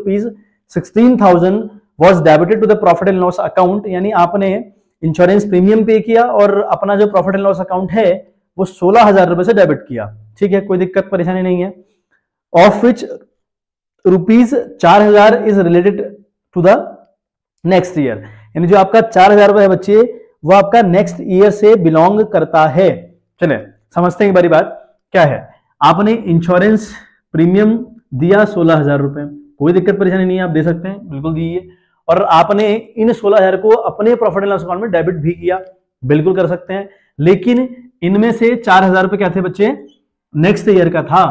₹16,000 was debited to the profit and loss account, यानी आपने इंश्योरेंस प्रीमियम पे किया और अपना जो प्रॉफिट एंड लॉस अकाउंट है वो 16,000 रुपए से डेबिट किया, ठीक है, कोई दिक्कत परेशानी नहीं है। Of which ₹4,000 is related to the next year, यानी जो आपका 4,000 रुपए है बच्चे वो आपका नेक्स्ट ईयर से बिलोंग करता है। चले समझते हैं एक बारी बात क्या है, आपने इंश्योरेंस प्रीमियम दिया 16,000 रुपए, कोई दिक्कत परेशानी नहीं है, आप दे सकते हैं, बिल्कुल दीजिए। और आपने इन 16,000 को अपने प्रॉफिट एंड लॉस अकाउंट में डेबिट भी किया, बिल्कुल कर सकते हैं, लेकिन इनमें से 4,000 रुपए क्या थे बच्चे, नेक्स्ट ईयर का था।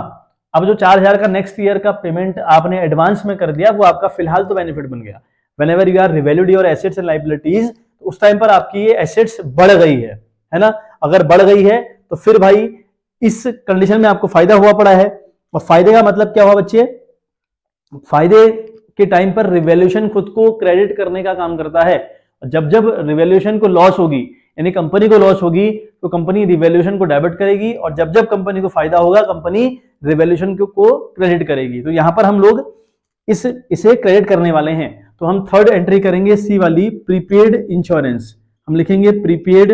अब जो 4,000 का नेक्स्ट ईयर का पेमेंट आपने एडवांस में कर दिया, वो आपका फिलहाल तो बेनिफिट बन गया। Whenever you are revalued your assets and liabilities, तो उस टाइम पर आपकी ये एसेट्स बढ़ गई है ना। अगर बढ़ गई है तो फिर भाई इस कंडीशन में आपको फायदा हुआ पड़ा है। और फायदे का मतलब क्या हुआ बच्चे, फायदे के टाइम पर रिवैल्यूएशन खुद को क्रेडिट करने का काम करता है। जब जब रिवैल्यूएशन को लॉस होगी, यानी कंपनी को लॉस होगी, तो कंपनी रिवैल्यूएशन को डेबिट करेगी, और जब जब कंपनी को फायदा होगा कंपनी रिवैल्यूएशन को क्रेडिट करेगी। तो यहां पर हम लोग इसे क्रेडिट करने वाले हैं। तो हम थर्ड एंट्री करेंगे सी वाली, प्रीपेड इंश्योरेंस, हम लिखेंगे प्रीपेड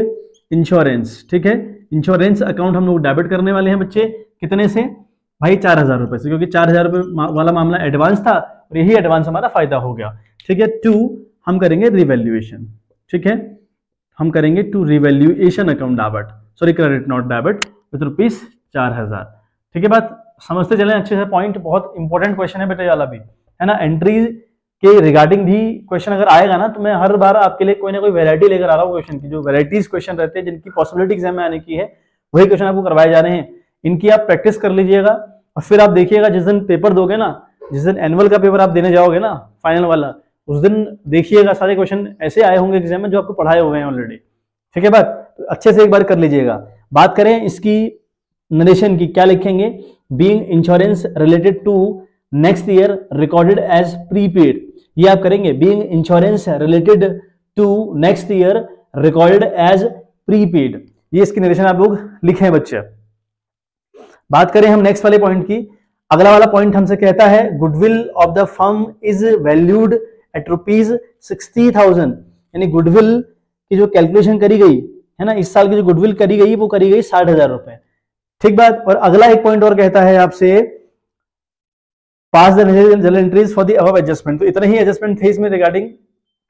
इंश्योरेंस, ठीक है, इंश्योरेंस अकाउंट हम लोग डेबिट करने वाले हैं बच्चे, कितने से भाई 4,000 रुपए से, क्योंकि 4,000 रुपए वाला मामला एडवांस था और यही एडवांस हमारा फायदा हो गया, ठीक है। टू हम करेंगे रिवैल्यूएशन, ठीक है, हम करेंगे to revaluation account debit, sorry credit not debit, with ₹4,000, ठीक है बात, समझते चलें अच्छे से पॉइंट, बहुत इंपॉर्टेंट क्वेश्चन है बेटा वाला भी, है ना। एंट्री के रिगार्डिंग भी क्वेश्चन अगर आएगा ना, तो मैं हर बार आपके लिए कोई ना कोई वैरायटी लेकर आ रहा हूँ क्वेश्चन की, जो वैराइटीज क्वेश्चन रहते हैं जिनकी पॉसिबिलिटी एग्जाम में आने की है, वही क्वेश्चन आपको करवाए जा रहे हैं। इनकी आप प्रैक्टिस कर लीजिएगा और फिर आप देखिएगा जिस दिन पेपर दोगे ना, जिस दिन एनुअल का पेपर आप देने जाओगे ना फाइनल वाला, उस दिन देखिएगा सारे क्वेश्चन ऐसे आए होंगे एग्जाम में जो आपको पढ़ाए हुए हैं ऑलरेडी, ठीक है बात, तो अच्छे से एक बार कर लीजिएगा। बात करें इसकी नरेशन की, क्या लिखेंगे, being insurance related to next year recorded as prepaid, ये आप करेंगे being insurance related to next year recorded as prepaid, ये इसकी नरेशन आप लोग लिखें बच्चे। बात करें हम नेक्स्ट वाले पॉइंट की, अगला वाला पॉइंट हमसे कहता है goodwill of the firm is valued at ₹60,000, यानी गुडविल की जो कैलकुलेशन करी गई है ना, इस साल की जो गुडविल करी गई वो करी गई 60,000 रुपए, ठीक बात। और अगला एक पॉइंट और कहता है आपसे pass the journal entries for the above adjustment, तो इतने ही एडजस्टमेंट थे इसमें रिगार्डिंग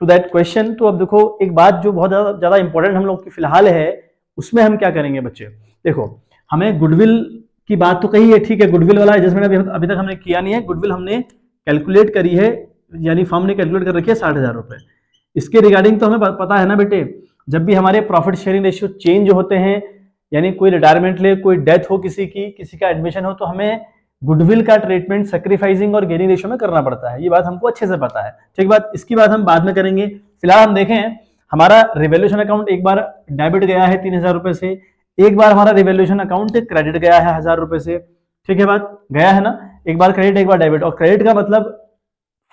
टू दैट क्वेश्चन। तो अब देखो एक बात जो बहुत ज्यादा इंपॉर्टेंट हम लोग की फिलहाल है, उसमें हम क्या करेंगे बच्चे, देखो हमें गुडविल की बात तो कही है, ठीक है, गुडविल वाला एडजस्टमेंट अभी तक हमने किया नहीं है, गुडविल हमने कैलकुलेट करी है, यानी फर्म ने कैलकुलेट कर रखी है 60,000 रुपए। इसके रिगार्डिंग तो हमें पता है ना बेटे, जब भी हमारे प्रॉफिट शेयरिंग रेशियो चेंज होते हैं, यानी कोई रिटायरमेंट ले, कोई डेथ हो किसी की, किसी का एडमिशन हो, तो हमें गुडविल का ट्रीटमेंट सैक्रिफाइसिंग और गेनिंग रेशियो में करना पड़ता है, ये बात हमको अच्छे से पता है, ठीक बात। इसकी बात हम बाद में करेंगे, फिलहाल हम देखें हमारा रिवैल्यूएशन अकाउंट एक बार डेबिट गया है 3,000 रुपए से, एक बार हमारा रिवैल्यूएशन अकाउंट क्रेडिट गया है 1,000 रुपए से, ठीक है बात, गया है ना, एक बार क्रेडिट एक बार डेबिट। और क्रेडिट का मतलब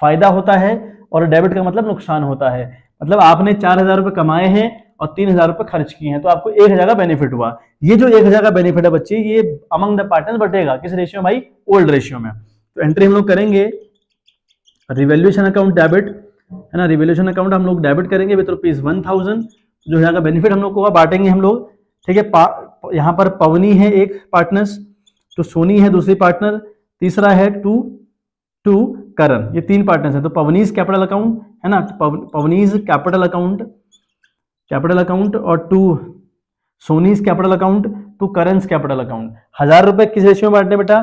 फायदा होता है और डेबिट का मतलब नुकसान होता है। मतलब आपने 4,000 रुपए कमाए हैं और 3,000 रुपए खर्च किए हैं, तो आपको 1,000 का बेनिफिट हुआ। ये जो 1,000 का बेनिफिट है बच्चे, ये अमंग द पार्टनर्स बटेगा किस रेशियो में भाई? ओल्ड रेशियो में। तो एंट्री हम लोग करेंगे रिवैल्यूएशन अकाउंट डेबिट, है ना, रिवैल्यूएशन अकाउंट हम लोग डेबिट करेंगे विद ₹1000। जो यहाँ का बेनिफिट हम लोग को बांटेंगे हम लोग, ठीक है। यहाँ पर पवनी है एक पार्टनर्स, तो सोनी है दूसरी पार्टनर, तीसरा है टू करण, ये 3 पार्टनर्स हैं। तो पवनीज कैपिटल अकाउंट, है ना, पवनीज कैपिटल अकाउंट और to Soni's capital account, to Karan's capital account. 1,000 रुपए किस रेशियो में बांटने बेटा?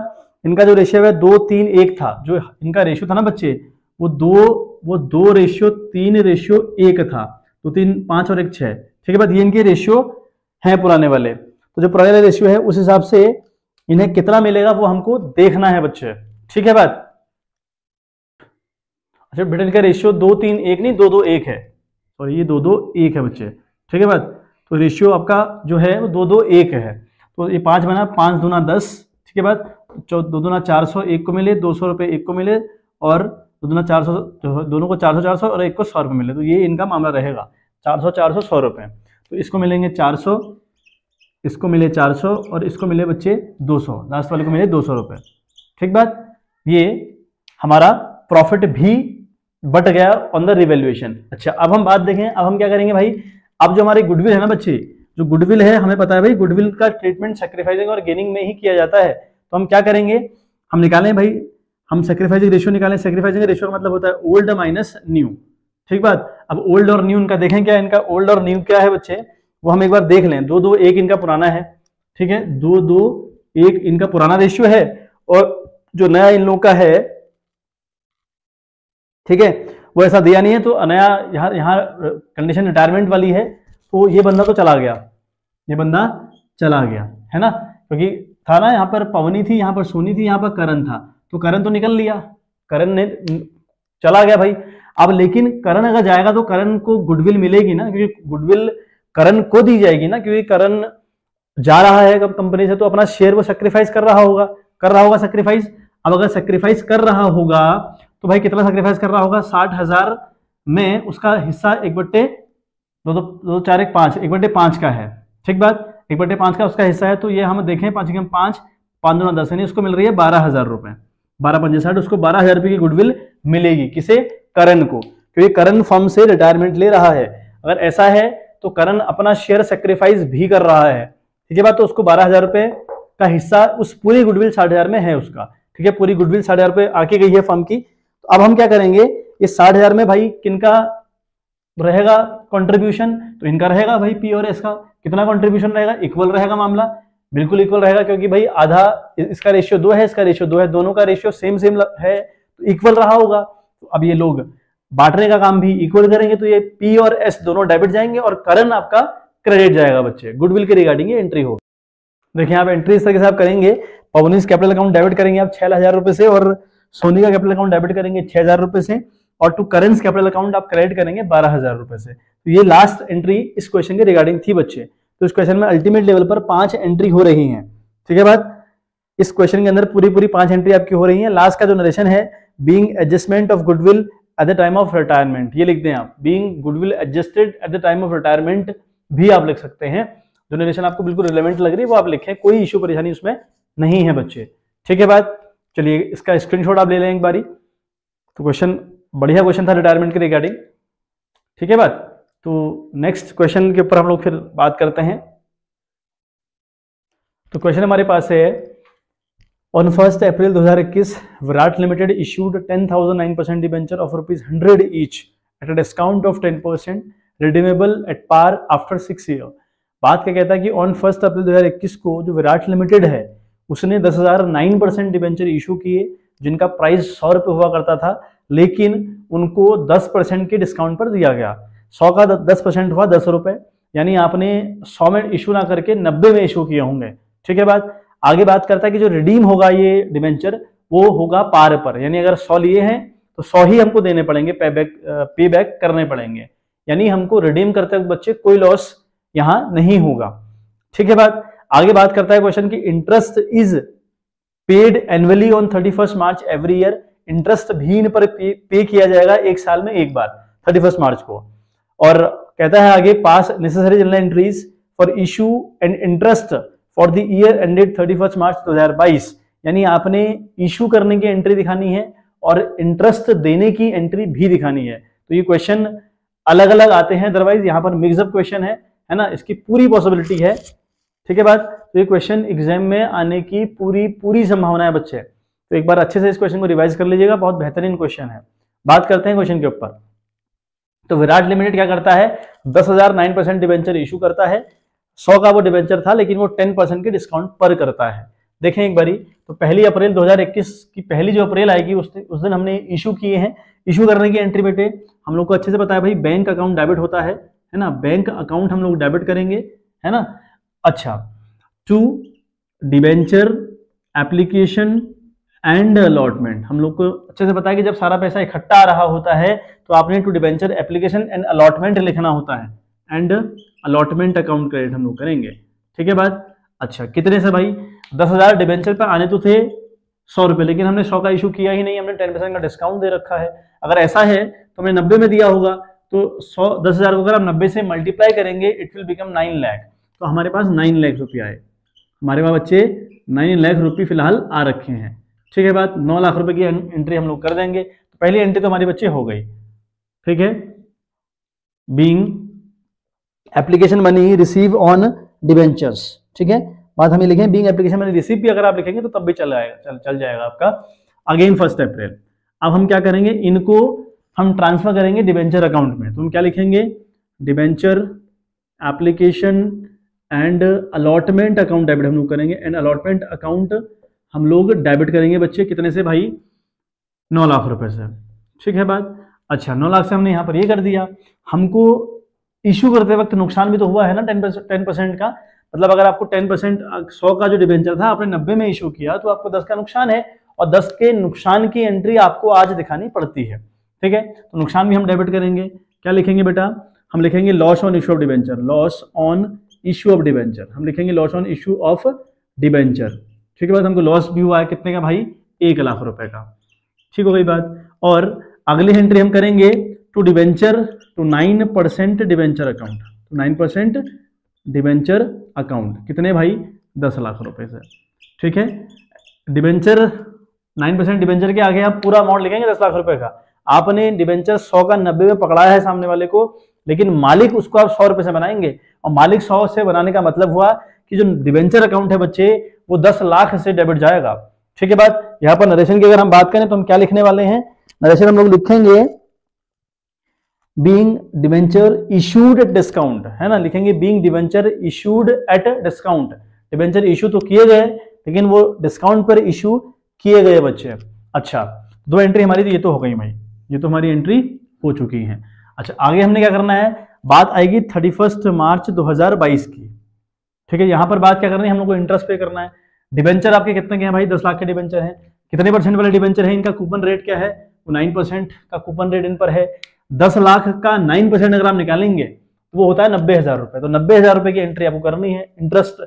इनका जो रेशियो है 2-3-1 था, जो इनका रेशियो था ना बच्चे, वो 2:3:1 था। तो 3 5 और 1 6, ठीक है बात। ये इनके रेशियो हैं पुराने वाले। तो जो पुराने वाले रेशियो है उस हिसाब से इन्हें कितना मिलेगा वो हमको देखना है बच्चे, ठीक है बात। अच्छा बेटा, इनका रेशियो 2-3-1 नहीं 2-2-1 है, और ये 2-2-1 है बच्चे, ठीक है बात। तो रेशियो आपका जो है वो 2-2-1 है। तो ये 5 बना, 5 दूना 10, ठीक है बात। 2 दूना 400, 1 को मिले, 200 रुपये 1 को मिले, और 2 दूना 400, दोनों को 400 और 1 को 100 रुपये मिले। तो ये इनका मामला रहेगा 400 100 रुपये। तो इसको मिलेंगे 400, इसको मिले 400 और इसको मिले बच्चे 200, लास्ट वाले को मिले 200 रुपये, ठीक बात। ये हमारा प्रॉफिट भी बट गया ऑन द रिवैल्यूएशन। अच्छा अब हम बात देखें, अब हम क्या करेंगे भाई? अब जो हमारी गुडविल है ना बच्चे, जो गुडविल है हमें पता है भाई गुडविल का ट्रीटमेंट सैक्रिफाइसिंग और गेनिंग में ही किया जाता है। तो हम क्या करेंगे, हम निकालें भाई, हम सैक्रिफाइसिंग रेशियो निकालें। सैक्रिफाइसिंग रेशियो का मतलब होता है ओल्ड माइनस न्यू, ठीक बात। अब ओल्ड और न्यू इनका देखें, क्या इनका ओल्ड और न्यू क्या है बच्चे, वो हम एक बार देख लें। 2-2-1 इनका पुराना है, ठीक है, 2-2-1 इनका पुराना रेशियो है, और जो नया इन लोगों का है, ठीक है, वो ऐसा दिया नहीं है। तो नया यहाँ कंडीशन रिटायरमेंट वाली है, तो ये बंदा तो चला गया, ये बंदा चला गया, है ना, क्योंकि था ना यहाँ पर पवनी थी, यहाँ पर सोनी थी, यहाँ पर करण था, तो करण तो निकल लिया, करण ने चला गया भाई। अब लेकिन करण अगर जाएगा तो करण को गुडविल मिलेगी ना, क्योंकि गुडविल करण को दी जाएगी ना, क्योंकि करण जा रहा है कंपनी से, तो अपना शेयर वो सेक्रीफाइस कर रहा होगा सेक्रीफाइस। अब अगर सेक्रीफाइस कर रहा होगा तो भाई कितना सेक्रीफाइस कर रहा होगा? 60,000 में उसका हिस्सा 1/2-4-1-5 1/5 का है, ठीक बात, 1/5 का उसका हिस्सा है। तो ये हम देखें 5 5 5 दूना 10, यानी उसको मिल रही है 12,000 रुपए, 12×5 उसको 12,000 रुपए की गुडविल मिलेगी। किसे? करण को, क्योंकि करण फर्म से रिटायरमेंट ले रहा है। अगर ऐसा है तो करण अपना शेयर सेक्रीफाइस भी कर रहा है, ठीक है बात। तो उसको 12,000 रुपए का हिस्सा उस पूरी गुडविल 60,000 में है उसका, ठीक है, पूरी गुडविल 60,000 रुपए आके गई है फर्म की। तो अब हम क्या करेंगे, ये 60,000 में भाई किनका रहेगा कंट्रीब्यूशन? तो इनका रहेगा भाई, पी और एस का। कितना कंट्रीब्यूशन रहेगा? इक्वल रहेगा मामला, बिल्कुल इक्वल रहेगा, क्योंकि भाई आधा इसका रेशियो 2 है, इसका रेशियो 2 है, दोनों का रेशियो सेम है, तो इक्वल रहा होगा। तो अब ये लोग बांटने का काम भी इक्वल करेंगे, तो ये पी और एस दोनों डेबिट जाएंगे और करण आपका क्रेडिट जाएगा बच्चे। गुडविल के रिगार्डिंग ये एंट्री होगी। देखिए आप एंट्री इस तरीके से आप करेंगे, पवनीज कैपिटल अकाउंट डेबिट करेंगे आप 6,000 रुपए से, और सोनी का कैपिटल अकाउंट डेबिट करेंगे 6,000 रुपए से, और टू करेंस कैपिटल अकाउंट आप क्रेडिट करेंगे 12,000 रुपए से। तो ये लास्ट एंट्री इस क्वेश्चन के रिगार्डिंग थी बच्चे। तो इस क्वेश्चन में अल्टीमेट लेवल पर 5 एंट्री हो रही हैं, ठीक है बात। इस क्वेश्चन के अंदर पूरी 5 एंट्री आपकी हो रही है। लास्ट का जो नरेशन है, being adjustment of goodwill at the time of retirement, ये लिख दें आप, being goodwill adjusted at the time of retirement भी आप लिख सकते हैं। जो नरेशन आपको बिल्कुल रिलेवेंट लग रही है वो आप लिखें, कोई इश्यू परेशानी उसमें नहीं है बच्चे, ठीक है बात। चलिए इसका स्क्रीनशॉट आप ले लें एक बारी। तो क्वेश्चन बढ़िया क्वेश्चन था रिटायरमेंट के रिगार्डिंग, ठीक है बात। तो नेक्स्ट क्वेश्चन के ऊपर हम लोग फिर बात करते हैं। तो क्वेश्चन हमारे पास है, on 1 April 2021 Virat limited issued 10,009% debenture of ₹100 each at a discount of 10%, redeemable at par after 6 year. बात क्या कहता है कि ऑन 1 अप्रैल 2021 को जो विराट लिमिटेड है उसने 10,009% डिबेंचर इशू किए, जिनका प्राइस 100 रुपये हुआ करता था, लेकिन उनको 10% के डिस्काउंट पर दिया गया। 100 का 10% हुआ 10 रुपये, यानी आपने 100 में इशू ना करके 90 में इशू किए होंगे, ठीक है बात। आगे बात करता है कि जो रिडीम होगा ये डिबेंचर वो होगा पार पर, यानी अगर 100 लिए हैं तो 100 ही हमको देने पड़ेंगे, पे बैक करने पड़ेंगे, यानी हमको रिडीम करते वक्त बच्चे कोई लॉस यहां नहीं होगा, ठीक है बात। आगे बात करता है क्वेश्चन की, interest is paid annually on 31 March every year. Interest भी इन पर पे किया जाएगा एक साल में एक बार 31 मार्च को। और कहता है आगे पास necessary journal entries for issue and interest for the year ended 31 मार्च 2022, यानी आपने इशू करने की एंट्री दिखानी है और इंटरेस्ट देने की एंट्री भी दिखानी है। तो ये क्वेश्चन अलग अलग आते हैं, अदरवाइज यहाँ पर मिक्सअप क्वेश्चन है ना, इसकी पूरी पॉसिबिलिटी है। ठीक है बात, तो ये क्वेश्चन एग्जाम में आने की पूरी संभावना है बच्चे, तो एक बार अच्छे से इस क्वेश्चन को रिवाइज कर लीजिएगा, बहुत बेहतरीन क्वेश्चन है। बात करते हैं क्वेश्चन के ऊपर। तो विराट लिमिटेड क्या करता है, 10,000 9% डिवेंचर इशू करता है। 100 का वो डिवेंचर था लेकिन वो 10% के डिस्काउंट पर करता है। देखें एक बारी, तो 1 अप्रैल 2021 की पहली जो अप्रैल आएगी उस दिन हमने इशू किए हैं। इशू करने की एंट्री बेटे हम लोग को अच्छे से पता है भाई, बैंक अकाउंट डेबिट होता है ना, बैंक अकाउंट हम लोग डेबिट करेंगे, है ना। अच्छा, to debenture application and allotment, हम लोग को अच्छे से पता है कि जब सारा पैसा इकट्ठा आ रहा होता है तो आपने to debenture application and allotment लिखना होता है, एंड अलॉटमेंट अकाउंट क्रेडिट हम लोग करेंगे। ठीक है बात। अच्छा, कितने से भाई, 10,000 डिवेंचर पे आने तो थे 100 रुपए, लेकिन हमने 100 का इशू किया ही नहीं, हमने 10% का डिस्काउंट दे रखा है। अगर ऐसा है तो हमने 90 में दिया होगा, तो 10,000 को अगर हम 90 से मल्टीप्लाई करेंगे इट विल बिकम 9 लाख, तो हमारे पास 9 लाख रुपये आए। हमारे पास बच्चे 9 लाख रुपये फिलहाल आ रखे हैं। ठीक है बात, 9 लाख रुपए की एंट्री हम लोग कर देंगे। तो पहली एंट्री तो हमारी बच्चे हो गई। ठीक है, being application money receive on debentures. ठीक है, बात हमें लिखें बीइंग एप्लीकेशन मनी रिसीव भी अगर आप लिखेंगे तो तब भी चल जाएगा आपका। अगेन 1 अप्रैल, अब हम क्या करेंगे, इनको हम ट्रांसफर करेंगे डिवेंचर अकाउंट में। तो हम क्या लिखेंगे, debenture application and allotment account debit हम लोग करेंगे, एंड अलॉटमेंट अकाउंट हम लोग डेबिट करेंगे बच्चे कितने से भाई, 9 लाख रुपए से। ठीक है बात। अच्छा, 9 लाख से हमने यहाँ पर ये कर दिया। हमको इशू करते वक्त नुकसान भी तो हुआ है ना 10% का, मतलब अगर आपको 10% 100 का जो डिवेंचर था आपने 90 में इशू किया तो आपको 10 का नुकसान है, और 10 के नुकसान की एंट्री आपको आज दिखानी पड़ती है। ठीक है, तो नुकसान भी हम डेबिट करेंगे। क्या लिखेंगे बेटा, हम लिखेंगे loss on issue of debenture, loss on issue of debenture, हम लिखेंगे loss on issue of debenture. ठीक है बात, हमको लॉस भी हुआ है कितने का भाई, 1 लाख रुपए का। ठीक हो गई बात। और अगली एंट्री हम करेंगे to debenture to 9% debenture account, 9% debenture account कितने भाई, 10 लाख रुपए से। ठीक है, डिवेंचर 9% डिवेंचर के आगे आप पूरा अमाउंट लिखेंगे 10 लाख रुपए का। आपने डिवेंचर 100 का 90 में पकड़ा है सामने वाले को, लेकिन मालिक उसको आप 100 रुपए से बनाएंगे, और मालिक 100 से बनाने का मतलब हुआ कि जो डिवेंचर अकाउंट है बच्चे वो 10 लाख से डेबिट जाएगा। ठीक है बात। यहाँ पर नरेशन की अगर हम बात करें तो हम क्या लिखने वाले हैं, नरेशन हम लोग लिखेंगे being debenture issued at discount, है ना, लिखेंगे being debenture issued at discount. Debenture issue तो किए गए लेकिन वो डिस्काउंट पर इशू किए गए बच्चे। अच्छा, 2 एंट्री हमारी तो ये तो हो गई भाई, ये तो हमारी एंट्री हो चुकी है। अच्छा, आगे हमने क्या करना है, बात आएगी 31 मार्च 2022 की। ठीक है, यहां पर बात क्या करनी है, हम लोग को इंटरेस्ट पे करना है। डिवेंचर आपके कितने के हैं भाई, 10 लाख के डिवेंचर हैं। कितने परसेंट वाले डिवेंचर है, इनका कूपन रेट क्या है, वो 9% का कूपन रेट इन पर है। 10 लाख का 9% अगर आप निकालेंगे तो वो होता है 90,000 रुपए। तो 90,000 रुपए की एंट्री आपको करनी है। इंटरेस्ट,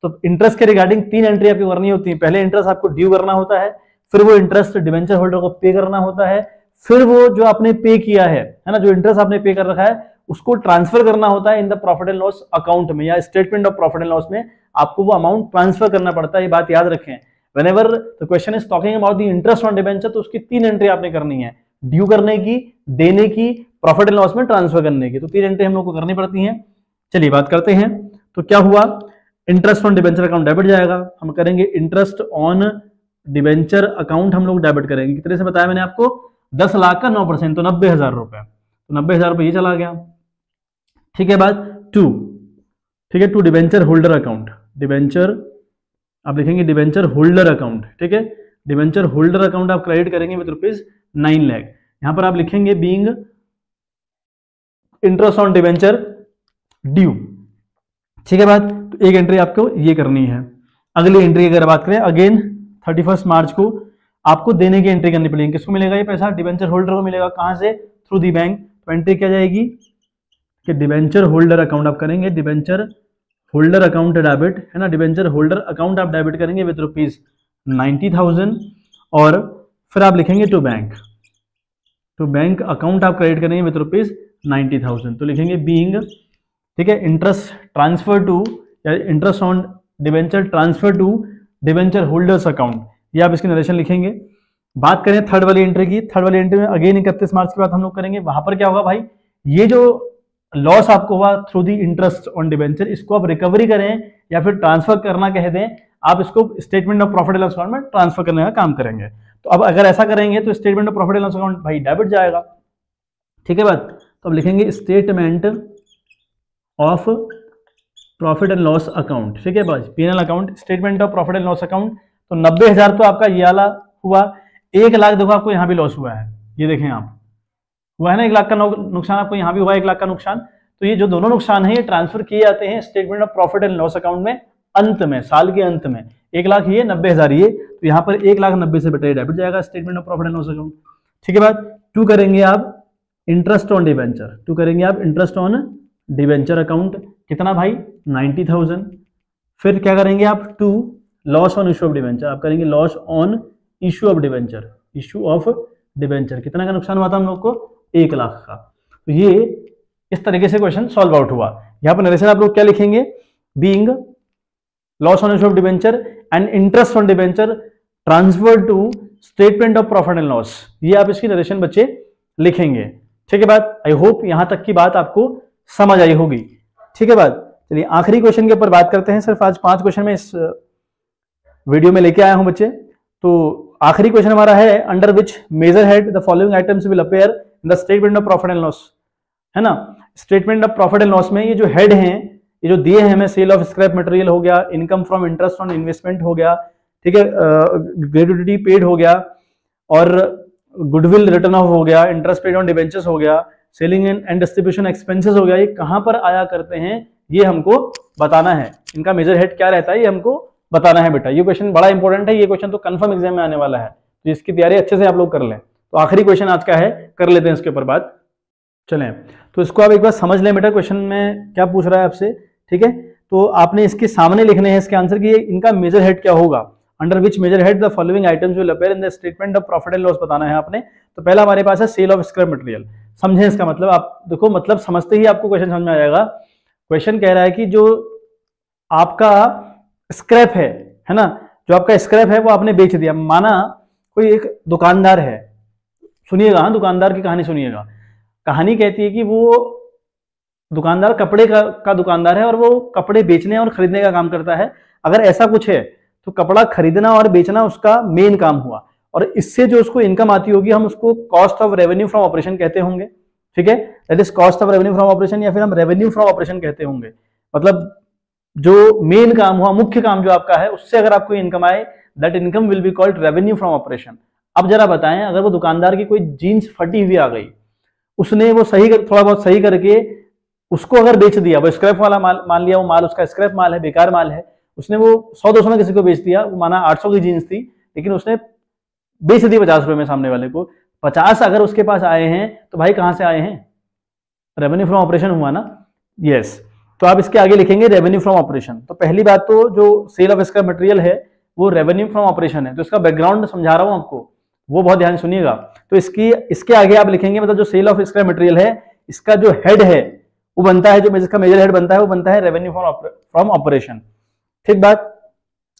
तो इंटरेस्ट के रिगार्डिंग 3 एंट्री आपको करनी होती है। पहले इंटरेस्ट आपको ड्यू करना होता है, फिर वो इंटरेस्ट डिवेंचर होल्डर को पे करना होता है, फिर वो जो आपने पे किया है ना, जो इंटरेस्ट आपने पे कर रखा है उसको ट्रांसफर करना होता है इन the profit and loss account में, या statement of profit and loss में आपको वो अमाउंट ट्रांसफर करना पड़ता है। ये बात याद रखें, whenever the question is talking about the interest on debenture, तो उसकी 3 एंट्री आपने करनी है, ड्यू करने की, देने की, प्रॉफिट एंड लॉस में ट्रांसफर करने की। तो 3 एंट्री हम लोग को करनी पड़ती हैं। चलिए बात करते हैं। तो क्या हुआ, interest on debenture account debit जाएगा, हम करेंगे इंटरेस्ट ऑन डिवेंचर अकाउंट हम लोग डेबिट करेंगे। कितने से बताया मैंने आपको, 10 लाख का 9%, तो 90,000 रुपए, तो 90,000 रुपए ये चला गया। ठीक है बात। टू, ठीक है, to debenture holder account, debenture आप लिखेंगे डिवेंचर होल्डर अकाउंट। ठीक है, डिवेंचर होल्डर अकाउंट आप क्रेडिट करेंगे विद ₹9 लाख। यहां पर आप लिखेंगे being interest on debenture due. ठीक है बात, तो एक एंट्री आपको ये करनी है। अगली एंट्री अगर बात करें, अगेन 31 मार्च को आपको देने की एंट्री करनी पड़ेगी। किसको मिलेगा ये पैसा, डिवेंचर होल्डर को मिलेगा। कहां से, थ्रू दी बैंक। तो एंट्री क्या जाएगी कि डिवेंचर होल्डर अकाउंट आप करेंगे, डिवेंचर होल्डर अकाउंट डेबिट, है ना, डिवेंचर होल्डर अकाउंट आप डेबिट करेंगे विद ₹90,000, और फिर आप लिखेंगे to bank, to bank account आप क्रेडिट करेंगे विद 90,000, तो लिखेंगे बीइंग, ठीक है, इंटरेस्ट ट्रांसफर टू या interest on debenture transfer to debenture holders account, ये आप इसकी नरेशन लिखेंगे। बात करें थर्ड वाली एंट्री की, थर्ड वाली एंट्री में अगेन 31 मार्च के बाद हम लोग करेंगे। वहां पर क्या होगा भाई, ये जो लॉस आपको हुआ through the interest on debenture, इसको आप रिकवरी करें या फिर ट्रांसफर करना कह दें, आप इसको statement of profit and loss account में ट्रांसफर करने का काम करेंगे। तो अब अगर ऐसा करेंगे तो statement of profit and loss account भाई डेबिट जाएगा, ठीक है बात। तो अब लिखेंगे statement of profit and loss account, ठीक है बस, PNL account, statement of profit and loss account. तो 90,000 तो आपका ये वाला हुआ, 1 लाख देखो आपको यहाँ भी लॉस हुआ है, ये देखें आप, हुआ है ना 1 लाख का नुकसान, आपको यहाँ भी हुआ 1 लाख का नुकसान। तो ये जो दोनों नुकसान है ये ट्रांसफर किए जाते हैं statement of profit and loss account में अंत में, साल के अंत में। 1 लाख ये, 90,000 ये, तो यहाँ पर 1,90,000 से बेटा डेबिट जाएगा statement of profit and loss account, ठीक है बात। टू करेंगे आप इंटरेस्ट ऑन डिवेंचर, टू करेंगे आप इंटरेस्ट ऑन डिवेंचर अकाउंट, कितना भाई 90,000। फिर क्या करेंगे आप, to loss on issue of debenture, आप करेंगे loss on issue of debenture, issue of debenture, कितना का नुकसान हुआ था हम लोग को, 1 लाख का। तो ये इस तरीके से क्वेश्चन सॉल्व आउट हुआ। यहाँ पर नरेशन आप लोग क्या लिखेंगे, being loss on issue of debenture and interest on debenture transfer to statement of profit and loss, ये आप इसकी नरेशन बच्चे लिखेंगे, ठीक है बात। आई होप यहां तक की बात आपको समझ आई होगी, ठीक है बात। चलिए आखिरी क्वेश्चन के ऊपर बात करते हैं। सिर्फ आज 5 क्वेश्चन में इस वीडियो में लेके आया हूं बच्चे। तो आखिरी क्वेश्चन हमारा है, under which major head the following items will appear in the statement of profit and loss, है ना। Statement of profit and loss में ये जो हेड हैं, ये जो दिए हैं हमें, सेल ऑफ स्क्रैप मटेरियल हो गया, income from interest on investment हो गया, ठीक है, ग्रेट्युटी पेड हो गया, और गुडविल रिटर्न ऑफ हो गया, इंटरेस्ट पेड ऑन डिवेंचर्स हो गया, सेलिंग एंड डिस्ट्रीब्यूशन एक्सपेंसेस हो गया, ये कहां पर आया करते हैं ये हमको बताना है। इनका मेजर हेड क्या रहता है ये हमको बताना है बेटा। ये क्वेश्चन बड़ा इंपॉर्टेंट है, ये क्वेश्चन तो कंफर्म एग्जाम में आने वाला है, तो इसकी तैयारी अच्छे से आप लोग कर लें। तो आखिरी क्वेश्चन आज का है, कर लेते हैं इसके ऊपर बात। चलें, तो इसको आप एक बार समझ लें बेटा, क्वेश्चन में क्या पूछ रहा है आपसे, ठीक है। तो आपने इसके सामने लिखने हैं इसके आंसर की, इनका मेजर हेड क्या होगा, under which major head the following items will appear in the statement of profit and loss बताना है आपने। तो पहला हमारे पास है सेल ऑफ स्क्रैप मटेरियल। समझें इसका मतलब, आप देखो मतलब समझते ही आपको क्वेश्चन समझ में आ जाएगा। क्वेश्चन कह रहा है कि जो आपका स्क्रैप है ना, जो आपका स्क्रैप है वो आपने बेच दिया। माना कोई एक दुकानदार है, सुनिएगा, हाँ दुकानदार की कहानी सुनिएगा। कहानी कहती है कि वो दुकानदार कपड़े का दुकानदार है और वो कपड़े बेचने और खरीदने का काम करता है। अगर ऐसा कुछ है तो कपड़ा खरीदना और बेचना उसका मेन काम हुआ, और इससे जो उसको इनकम आती होगी हम उसको cost of revenue from operation कहते होंगे, ठीक है, that is cost of revenue from operation, या फिर हम रेवेन्यू फ्रॉम ऑपरेशन कहते होंगे। मतलब जो मेन काम हुआ, मुख्य काम जो आपका है, उससे अगर आपको इनकम आए, that income will be called revenue from operation. अब जरा बताएं, अगर वो दुकानदार की कोई जीन्स फटी हुई आ गई, उसने वो थोड़ा बहुत सही करके उसको अगर बेच दिया, वो स्क्रैप वाला माल, मान लिया वो माल उसका स्क्रैप माल है, बेकार माल है, उसने वो 100-200 में किसी को बेच दिया, वो माना 800 की जीन्स थी, लेकिन उसने बेच दी 50 रुपए में सामने वाले को। 50 अगर उसके पास आए हैं तो भाई कहां से आए हैं, रेवेन्यू फ्रॉम ऑपरेशन हुआ ना, यस। तो आप इसके आगे लिखेंगे रेवेन्यू फ्रॉम ऑपरेशन। तो पहली बात तो जो सेल ऑफ स्क्रैप मटेरियल है वो रेवेन्यू फ्रॉम ऑपरेशन है, तो इसका बैकग्राउंड समझा रहा हूं आपको, वो बहुत ध्यान सुनिएगा। तो इसके आगे आप लिखेंगे, मतलब जो सेल ऑफ स्क्रैप मटेरियल है, इसका जो हेड है वो बनता है, जो इसका मेजर हेड बनता है वो बनता है रेवेन्यू फ्रॉम ऑपरेशन, ठीक बात।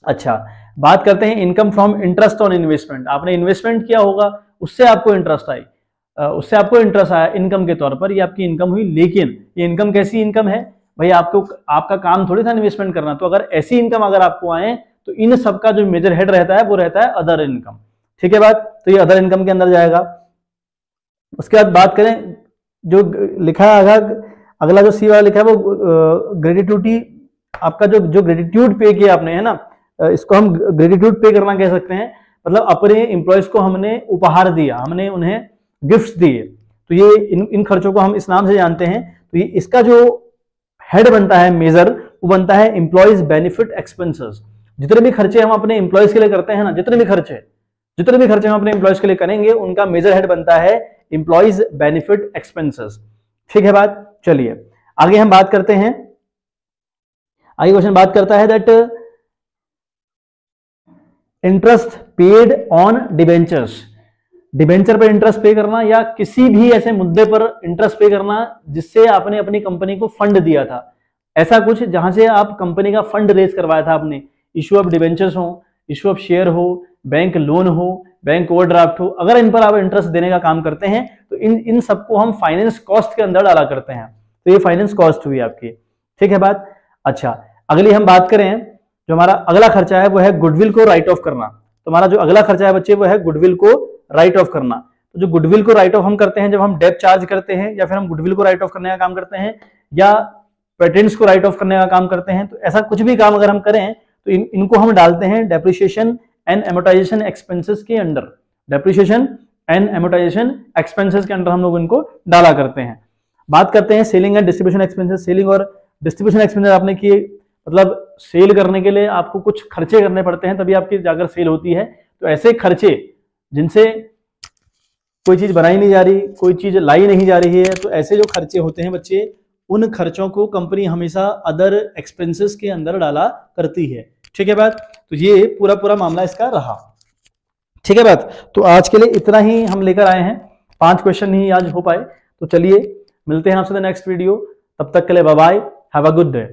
अच्छा, बात करते हैं income from interest on investment. आपने इन्वेस्टमेंट किया होगा, उससे आपको इंटरेस्ट आई, उससे आपको इंटरेस्ट आया इनकम के तौर पर, ये आपकी इनकम हुई। लेकिन ये इनकम कैसी इनकम है भाई, आपका काम थोड़ी था इन्वेस्टमेंट करना। तो अगर ऐसी इनकम अगर आपको आए तो इन सबका जो मेजर हेड रहता है वो रहता है अदर इनकम, ठीक है बात। तो ये अदर इनकम के अंदर जाएगा। उसके बाद बात करें जो लिखा है अगला जो सी वाला लिखा है वो ग्रेटिट्यूटी, आपका जो ग्रेटिट्यूड पे किया आपने, है ना, इसको हम ग्रेटिट्यूड पे करना कह सकते हैं। मतलब अपने एम्प्लॉयज को हमने उपहार दिया, हमने उन्हें गिफ्ट्स दिए, तो ये इन खर्चों को हम इस नाम से जानते हैं। तो ये इसका जो हेड बनता है मेजर, वो बनता है एम्प्लॉयज बेनिफिट एक्सपेंसेस। जितने भी खर्चे हम अपने एम्प्लॉयज के लिए करते हैं ना, जितने भी खर्चे हम अपने एम्प्लॉयज के लिए करेंगे, उनका मेजर हेड बनता है एम्प्लॉयज बेनिफिट एक्सपेंसेस, ठीक है बात। चलिए आगे हम बात करते हैं। आगे क्वेश्चन बात करता है that interest paid on debentures. Debenture पर इंटरेस्ट पे करना या किसी भी ऐसे मुद्दे पर इंटरेस्ट पे करना जिससे आपने अपनी कंपनी को फंड दिया था, ऐसा कुछ जहां से आप कंपनी का फंड रेज करवाया था आपने, इशू ऑफ डिबेंचर्स हो, इशू ऑफ शेयर हो, बैंक लोन हो, बैंक ओवरड्राफ्ट हो, अगर इन पर आप इंटरेस्ट देने का काम करते हैं तो इन सबको हम फाइनेंस कॉस्ट के अंदर डाला करते हैं। तो ये फाइनेंस कॉस्ट हुई आपकी, ठीक है बात। अच्छा, अगली हम बात करें, जो हमारा अगला खर्चा है वो है गुडविल को राइट ऑफ करना। तो हमारा जो अगला खर्चा है बच्चे वो है गुडविल को राइट ऑफ करना। तो जो गुडविल को राइट ऑफ हम करते हैं जब हम डेप्ट चार्ज करते हैं, या फिर हम गुडविल को राइट ऑफ करने का काम करते हैं, या पेटेंट्स को राइट ऑफ करने का काम करते हैं, तो ऐसा कुछ भी काम अगर हम करें तो इनको हम डालते हैं डेप्रिसिएशन एंड एमोर्टाइजेशन एक्सपेंसेस के under. Depreciation and amortisation expenses के अंडर हम लोग इनको डाला करते हैं। बात करते हैं selling and distribution expenses. Selling और डिस्ट्रीब्यूशन एक्सपेंसेस आपने किए, मतलब सेल करने के लिए आपको कुछ खर्चे करने पड़ते हैं तभी आपकी जाकर सेल होती है। तो ऐसे खर्चे जिनसे कोई चीज बनाई नहीं जा रही, कोई चीज लाई नहीं जा रही है, तो ऐसे जो खर्चे होते हैं बच्चे, उन खर्चों को कंपनी हमेशा अदर एक्सपेंसेस के अंदर डाला करती है, ठीक है बात। तो ये पूरा मामला इसका रहा, ठीक है बात। तो आज के लिए इतना ही हम लेकर आए हैं, 5 क्वेश्चन ही आज हो पाए। तो चलिए मिलते हैं आपसे नेक्स्ट वीडियो, तब तक के लिए bye bye, have a good day.